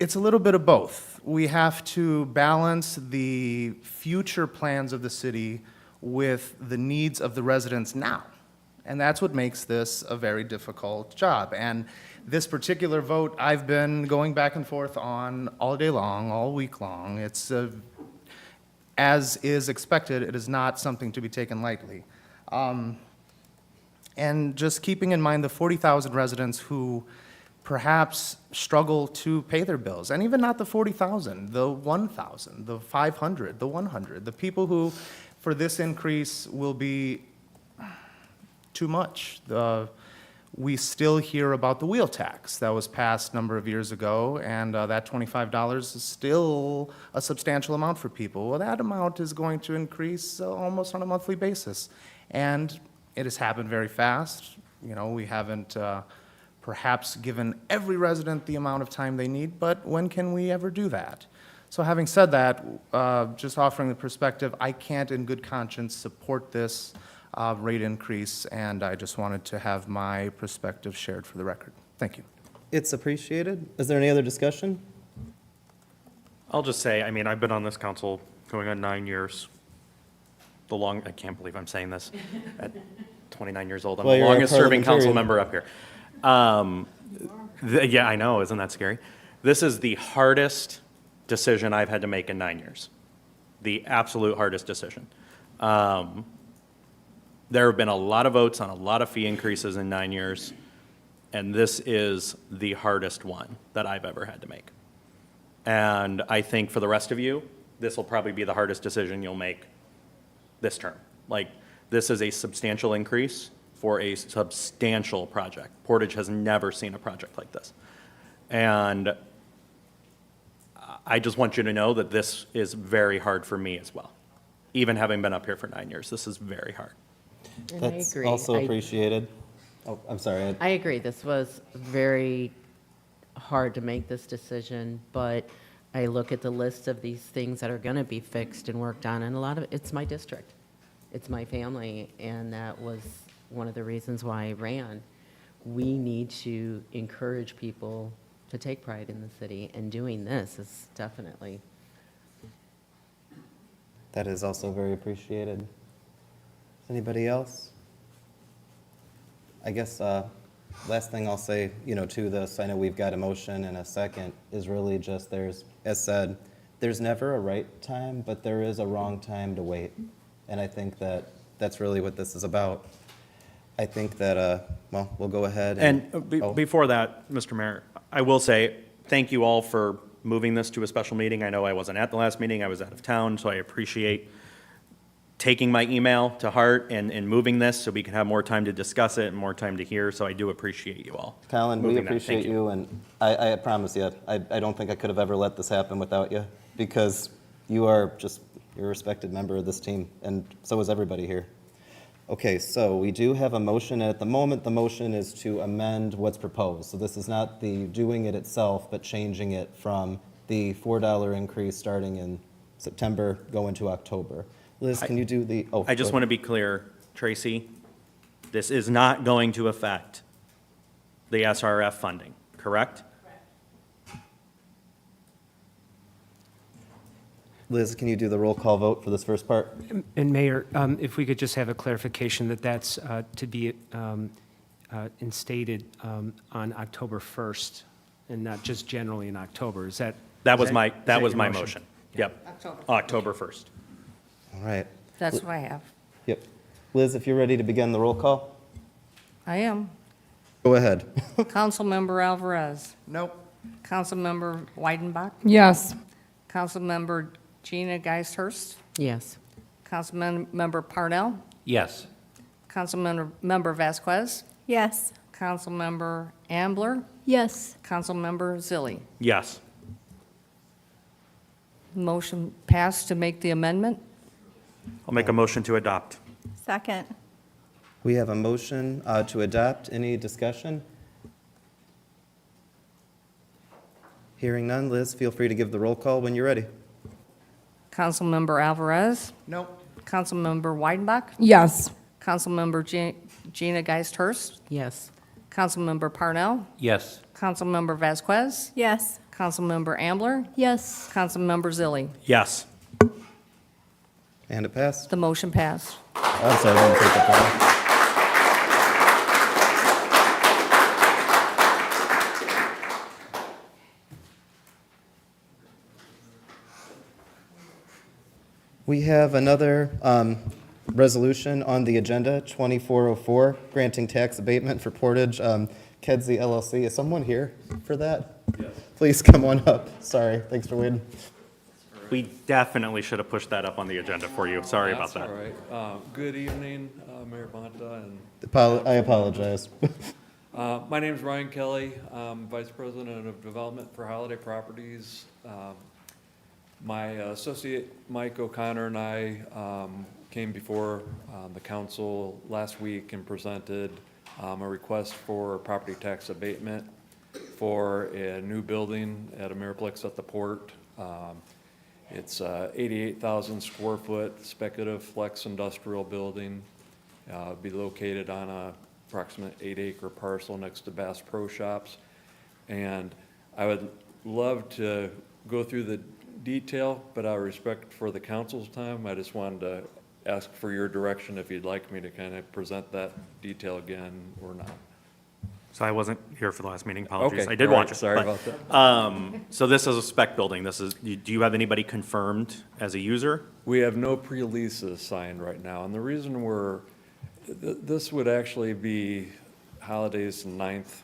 it's a little bit of both. We have to balance the future plans of the city with the needs of the residents now. And that's what makes this a very difficult job. And this particular vote, I've been going back and forth on all day long, all week long. It's, as is expected, it is not something to be taken lightly. And just keeping in mind the 40,000 residents who perhaps struggle to pay their bills, and even not the 40,000, the 1,000, the 500, the 100, the people who, for this increase, will be too much. We still hear about the wheel tax that was passed a number of years ago, and that $25 is still a substantial amount for people. Well, that amount is going to increase almost on a monthly basis, and it has happened very fast. You know, we haven't perhaps given every resident the amount of time they need, but when can we ever do that? So having said that, just offering the perspective, I can't in good conscience support this rate increase, and I just wanted to have my perspective shared for the record. Thank you. It's appreciated. Is there any other discussion? I'll just say, I mean, I've been on this council going on 9 years. I can't believe I'm saying this. At 29 years old, I'm Well, the you're a longest serving council parliamentarian. member up here. Yeah, I know, isn't that scary? This is the hardest decision I've had to make in 9 years. The absolute hardest decision. There have been a lot of votes on a lot of fee increases in 9 years, and this is the hardest one that I've ever had to make. And I think for the rest of you, this will probably be the hardest decision you'll make this term. Like, this is a substantial increase for a substantial project. Portage has never seen a project like this. And I just want you to know that this is very hard for me as well. Even having been up here for 9 years, this is very hard. And I That's agree. also I- appreciated. Oh, I'm sorry. I agree. This was very hard to make this decision, but I look at the list of these things that are going to be fixed and worked on, and a lot of it's my district. It's my family, and that was one of the reasons why I ran. We need to encourage people to take pride in the city, and doing this is definitely. That is also very appreciated. Anybody else? I guess last thing I'll say, you know, to this, I know we've got a motion and a second, is really just as said, there's never a right time, but there is a wrong time to wait. And I think that that's really what this is about. I think that, well, we'll go ahead And oh. before that, Mr. Mayor, I will say, thank you all for moving this to a special meeting. I know I wasn't at the last meeting, I was out of town, so I appreciate taking my email to heart and moving this so we can have more time to discuss it and more time to hear, so I do appreciate you all. Colin, we moving that. Thank appreciate you, and I promise you, I don't think I could have ever let this happen without you, because you are just, you're a respected member of this team, and so is everybody here. Okay, so we do have a motion, and at the moment, the motion is to amend what's proposed. So this is not the doing it itself, but changing it from the $4 increase starting in September, going to October. Liz, can you do the, oh. I just want to be clear, Tracy, this is not going to affect the SRF funding, correct? Liz, can you do the roll call vote for this first part? And Mayor, if we could just have a clarification that that's to be instated on October 1st and not just generally in October. Is that? That was your my motion. Yep. October 1st. All right. That's what I have. Yep. Liz, if you're ready to begin the roll call, I am. go ahead. Councilmember Alvarez. Nope. Councilmember Weidenbach. Yes. Councilmember Gina Geisthurst. Yes. Councilmember Parnell. Yes. Councilmember Vasquez. Yes. Councilmember Ambler. Yes. Councilmember Zilli. Yes. Motion passed to make the amendment. I'll make a motion to adopt. Second. We have a motion to adopt. Any discussion? Hearing none, Liz, feel free to give the roll call when you're ready. Councilmember Alvarez. Nope. Councilmember Weidenbach. Yes. Councilmember Gina Geisthurst. Yes. Councilmember Parnell. Yes. Councilmember Vasquez. Yes. Councilmember Ambler. Yes. Councilmember Zilli. Yes. And it passed. The motion passed. I'm sorry, I didn't take the call. We have another resolution on the agenda, 2404, granting tax abatement for Portage Kedzie LLC. Is someone here for that? Yes. Please come on up. Sorry, thanks for waiting. We definitely should have pushed that up on the agenda for you. Sorry about that. That's all right. Good evening, Mayor Bonta and I apologize. my name is Ryan Kelly. I'm Vice President of Development for Holiday Properties. My associate Mike O'Connor and I came before the council last week and presented a request for property tax abatement for a new building at Ameriplex at the Port. It's 88,000 square foot speculative flex industrial building. Be located on a approximate 8-acre parcel next to Bass Pro Shops. And I would love to go through the detail, but out of respect for the council's time, I just wanted to ask for your direction if you'd like me to kind of present that detail again or not. So I wasn't here for the last meeting, apologies. Okay, I did all right, watch it. sorry but, about that. So this is a spec building. Do you have anybody confirmed as a user? We have no pre-leases signed right now, and the reason this would actually be Holiday's 9th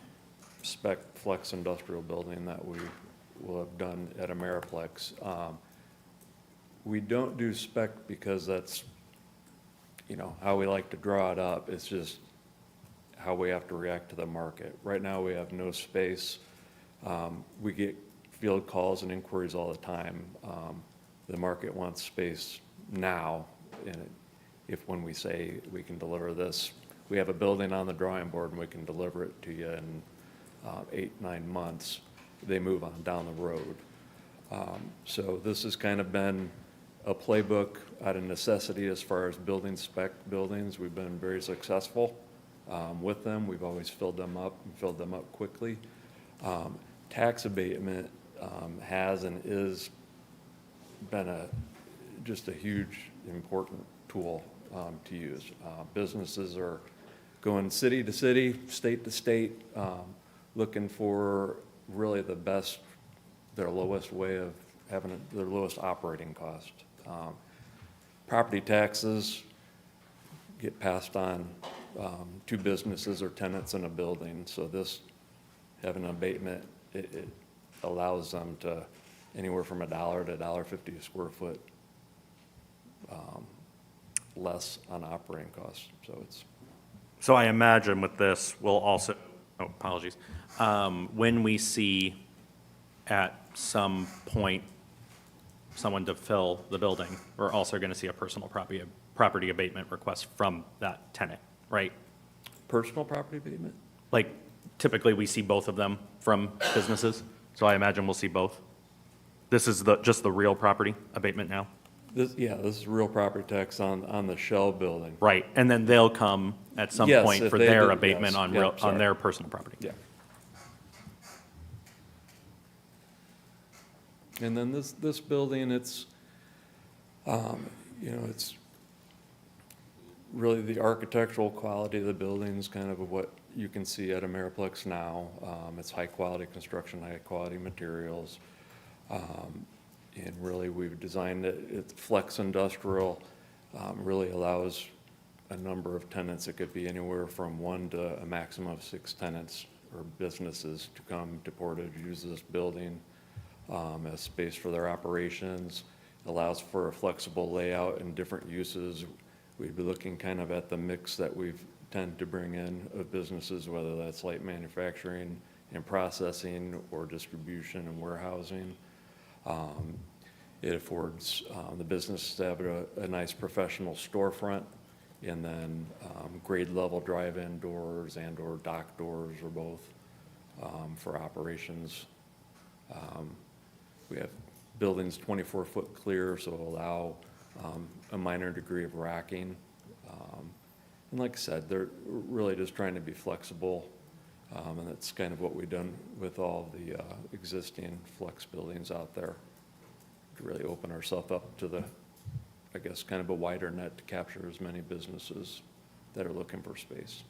spec flex industrial building that we will have done at Ameriplex. We don't do spec because that's, how we like to draw it up. It's just how we have to react to the market. Right now, we have no space. We get field calls and inquiries all the time. The market wants space now, and when we say we can deliver this, we have a building on the drawing board and we can deliver it to you in 8-9 months. They move on down the road. So this has kind of been a playbook out of necessity as far as building spec buildings. We've been very successful with them. We've always filled them up and filled them up quickly. Tax abatement has and is been just a huge important tool to use. Businesses are going city to city, state to state, looking for really the best, their lowest way of having their lowest operating cost. Property taxes get passed on two businesses or tenants in a building. So this, having an abatement, it allows them to anywhere from $1 to $1.50 a square foot less on operating costs. So it's, So I imagine with this, we'll also, oh, apologies, when we see at some point someone to fill the building, we're also going to see a personal property abatement request from that tenant, right? personal property abatement? Like typically we see both of them from businesses, so I imagine we'll see both. This is just the real property abatement now? This is real property tax on the shell building. Right, and then they'll come at some Yes, point if for they their do, abatement yes. on Yep, real, on sorry. their personal property. Yeah. And then this building, it's, it's really the architectural quality of the building is kind of what you can see at Ameriplex now. It's high-quality construction, high-quality materials. And really, we've designed it, it's flex industrial, really allows a number of tenants. It could be anywhere from 1 to a maximum of 6 tenants or businesses to come to Portage, use this building as space for their operations. Allows for a flexible layout and different uses. We'd be looking kind of at the mix that we've tend to bring in of businesses, whether that's light manufacturing and processing or distribution and warehousing. It affords the business to have a nice professional storefront, and then grade level drive-in doors and or dock doors or both for operations. We have buildings 24-foot clear, so allow a minor degree of racking. And like I said, they're really just trying to be flexible, and that's kind of what we've done with all the existing flex buildings out there, to really open ourselves up to the, I guess, kind of a wider net to capture as many businesses that are looking for space.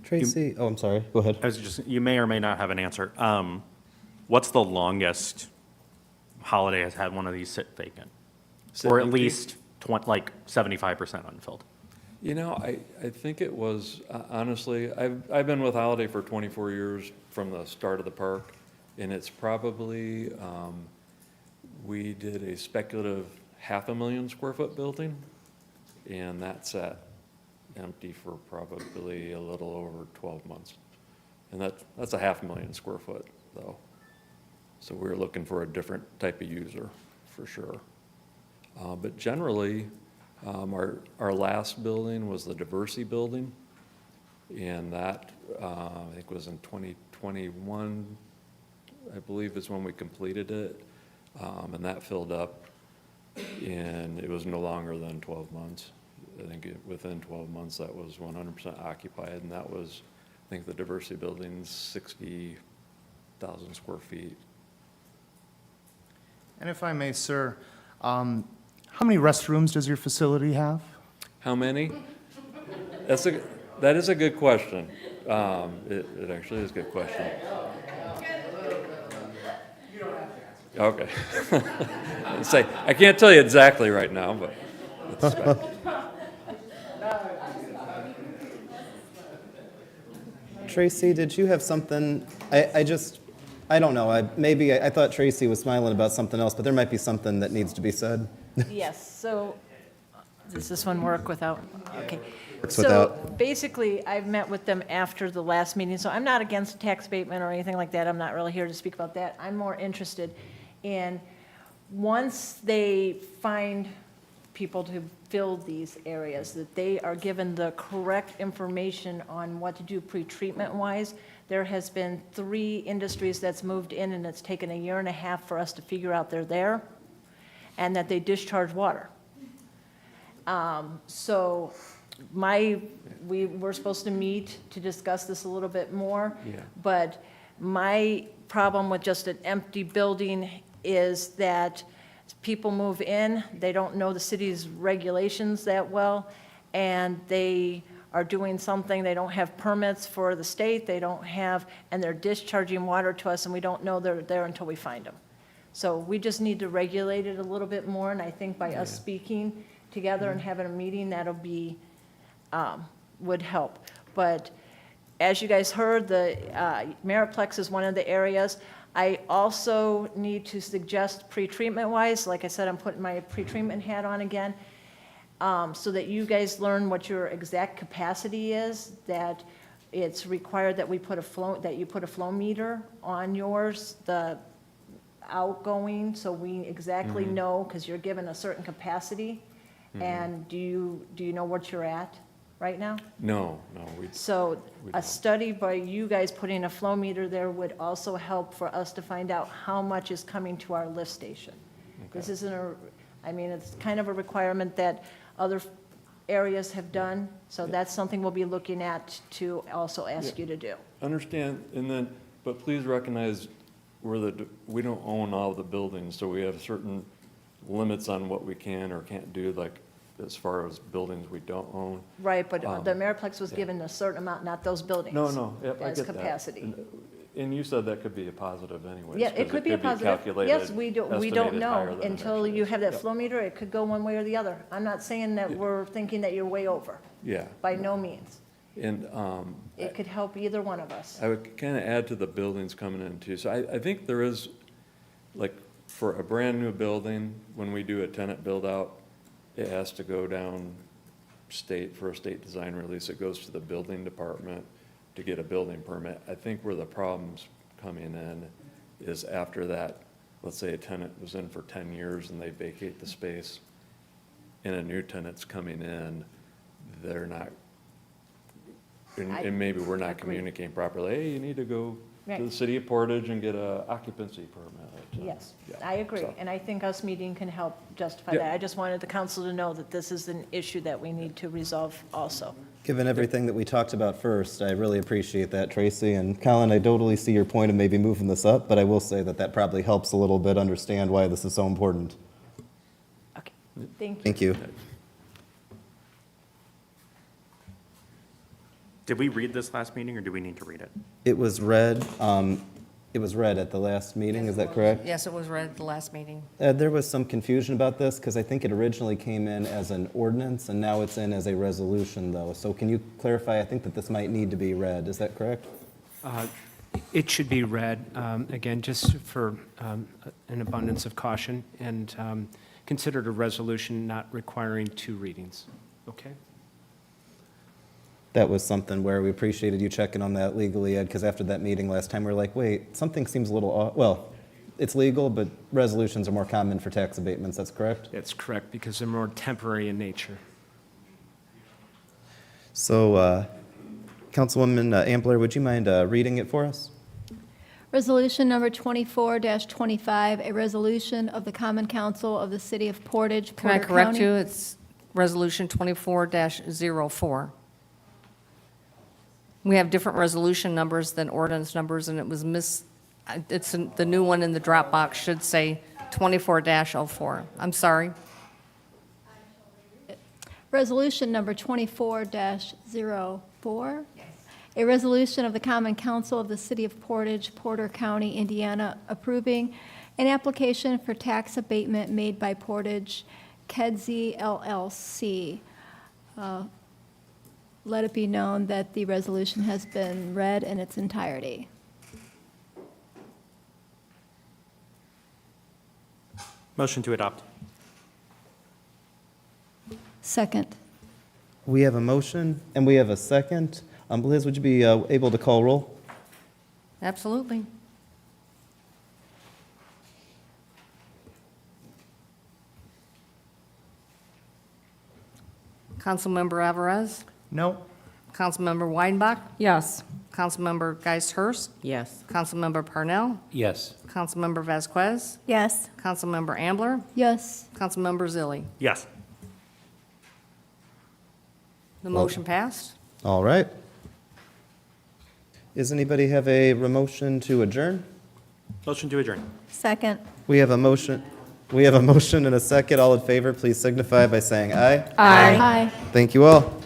Tracy, oh, I'm sorry, go ahead. I was just, you may or may not have an answer. What's the longest Holiday has had one of these sit vacant? Sit Or at empty? least 75% unfilled? You know, I think it was, honestly, I've been with Holiday for 24 years from the start of the park, and it's probably, we did a speculative 500,000 square foot building, and that sat empty for probably a little over 12 months. And that's a 500,000 square foot, though. So we're looking for a different type of user, for sure. But generally, our last building was the Diversey building, and that, I think was in 2021, I believe is when we completed it, and that filled up, and it was no longer than 12 months. I think within 12 months, that was 100% occupied, and that was, I think the Diversey building's 60,000 square feet. And if I may, sir, how many restrooms does your facility have? How many? That is a good question. It actually is a good question. Okay. Say, I can't tell you exactly right now, but it's Tracy, did you have something? I don't know. I thought Tracy was smiling about something else, but there might be something that needs to be said. Yes, so, does this one work without, okay. Works So without. basically, I've met with them after the last meeting, so I'm not against tax abatement or anything like that. I'm not really here to speak about that. I'm more interested in, once they find people to fill these areas, that they are given the correct information on what to do pre-treatment-wise. There has been 3 industries that's moved in, and it's taken a year and a half for us to figure out they're there, and that they discharge water. So we're supposed to meet to discuss this a little bit more. Yeah. But my problem with just an empty building is that people move in, they don't know the city's regulations that well, and they are doing something, they don't have permits for the state, they don't have, and they're discharging water to us, and we don't know they're there until we find them. So we just need to regulate it a little bit more, and I think by us speaking together and having a meeting, that'll be would help. But as you guys heard, the Mariplex is one of the areas. I also need to suggest pretreatment-wise, like I said, I'm putting my pretreatment hat on again, so that you guys learn what your exact capacity is, that it's required that we put that you put a flow meter on yours, the outgoing, so we exactly know, because you're given a certain capacity. And do you know what you're at right now? No, So we a don't. study by you guys putting a flow meter there would also help for us to find out how much is coming to our lift station. This isn't it's kind of a requirement that other areas have done, so that's something we'll be looking at to also ask you to do. Understand, but please recognize we don't own all the buildings, so we have certain limits on what we can or can't do, like as far as buildings we don't own. Right, but the Mariplex was given a certain amount, not those buildings. No, yep, I As get that. capacity. And you said that could be a positive anyways. Yeah, it 'cause could be a positive. calculated, Yes, we don't estimated higher know than it until actually you is. have that Yep. flow meter. It could go one way or the other. I'm not saying that we're thinking that you're way over, Yeah, by no means. and It could help either one of us. I would kind of add to the buildings coming in too. So I think there is, like, for a brand-new building, when we do a tenant build-out, it has to go down for a state design release. It goes to the building department to get a building permit. I think where the problem's coming in is after that, let's say a tenant was in for 10 years and they vacate the space, and a new tenant's coming in, they're not, and maybe we're not agree. communicating properly, hey, you need to go to Right. the city of Portage and get a occupancy permit. Yes, Yeah, I agree. so- And I think us meeting can help justify Yeah. that. I just wanted the council to know that this is an issue that we need to resolve also. Given everything that we talked about first, I really appreciate that, Tracy. And Colin, I totally see your point of maybe moving this up, but I will say that that probably helps a little bit understand why this is so important. Okay, thank you. Thank you. Did we read this last meeting, or do we need to read it? It was read at the last meeting, is that correct? Yes, it was read at the last meeting. There was some confusion about this, because I think it originally came in as an ordinance, and now it's in as a resolution, though. So can you clarify? I think that this might need to be read, is that correct? It should be read, again, just for an abundance of caution, and considered a resolution not requiring 2 readings. Okay? That was something where we appreciated you checking on that legally, Ed, because after that meeting last time, we were like, wait, something seems a little off. Well, it's legal, but resolutions are more common for tax abatements, that's correct? That's correct, because they're more temporary in nature. So, Councilwoman Ambler, would you mind reading it for us? Resolution number 24-25, a resolution of the Common Council of the City of Portage, Can I Porter correct County. you? It's Resolution 24-04. We have different resolution numbers than ordinance numbers, and it was the new one in the Dropbox should say 24-04. I'm sorry. Resolution number 24-04. A resolution of the Common Council of the City of Portage, Porter County, Indiana, approving an application for tax abatement made by Portage Kedzie LLC. Let it be known that the resolution has been read in its entirety. Motion to adopt. Second. We have a motion and we have a second. Liz, would you be able to call roll? Absolutely. Councilmember Alvarez? No? Councilmember Weidenbach? Yes. Councilmember Geist-Hurst? Yes. Councilmember Parnell? Yes. Councilmember Vasquez? Yes. Councilmember Ambler? Yes. Councilmember Zilli? Yes. The motion passed. All right. Does anybody have a motion to adjourn? Motion to adjourn. Second. We have a motion and a second. All in favor, please signify by saying aye. Aye. Aye. Thank you all.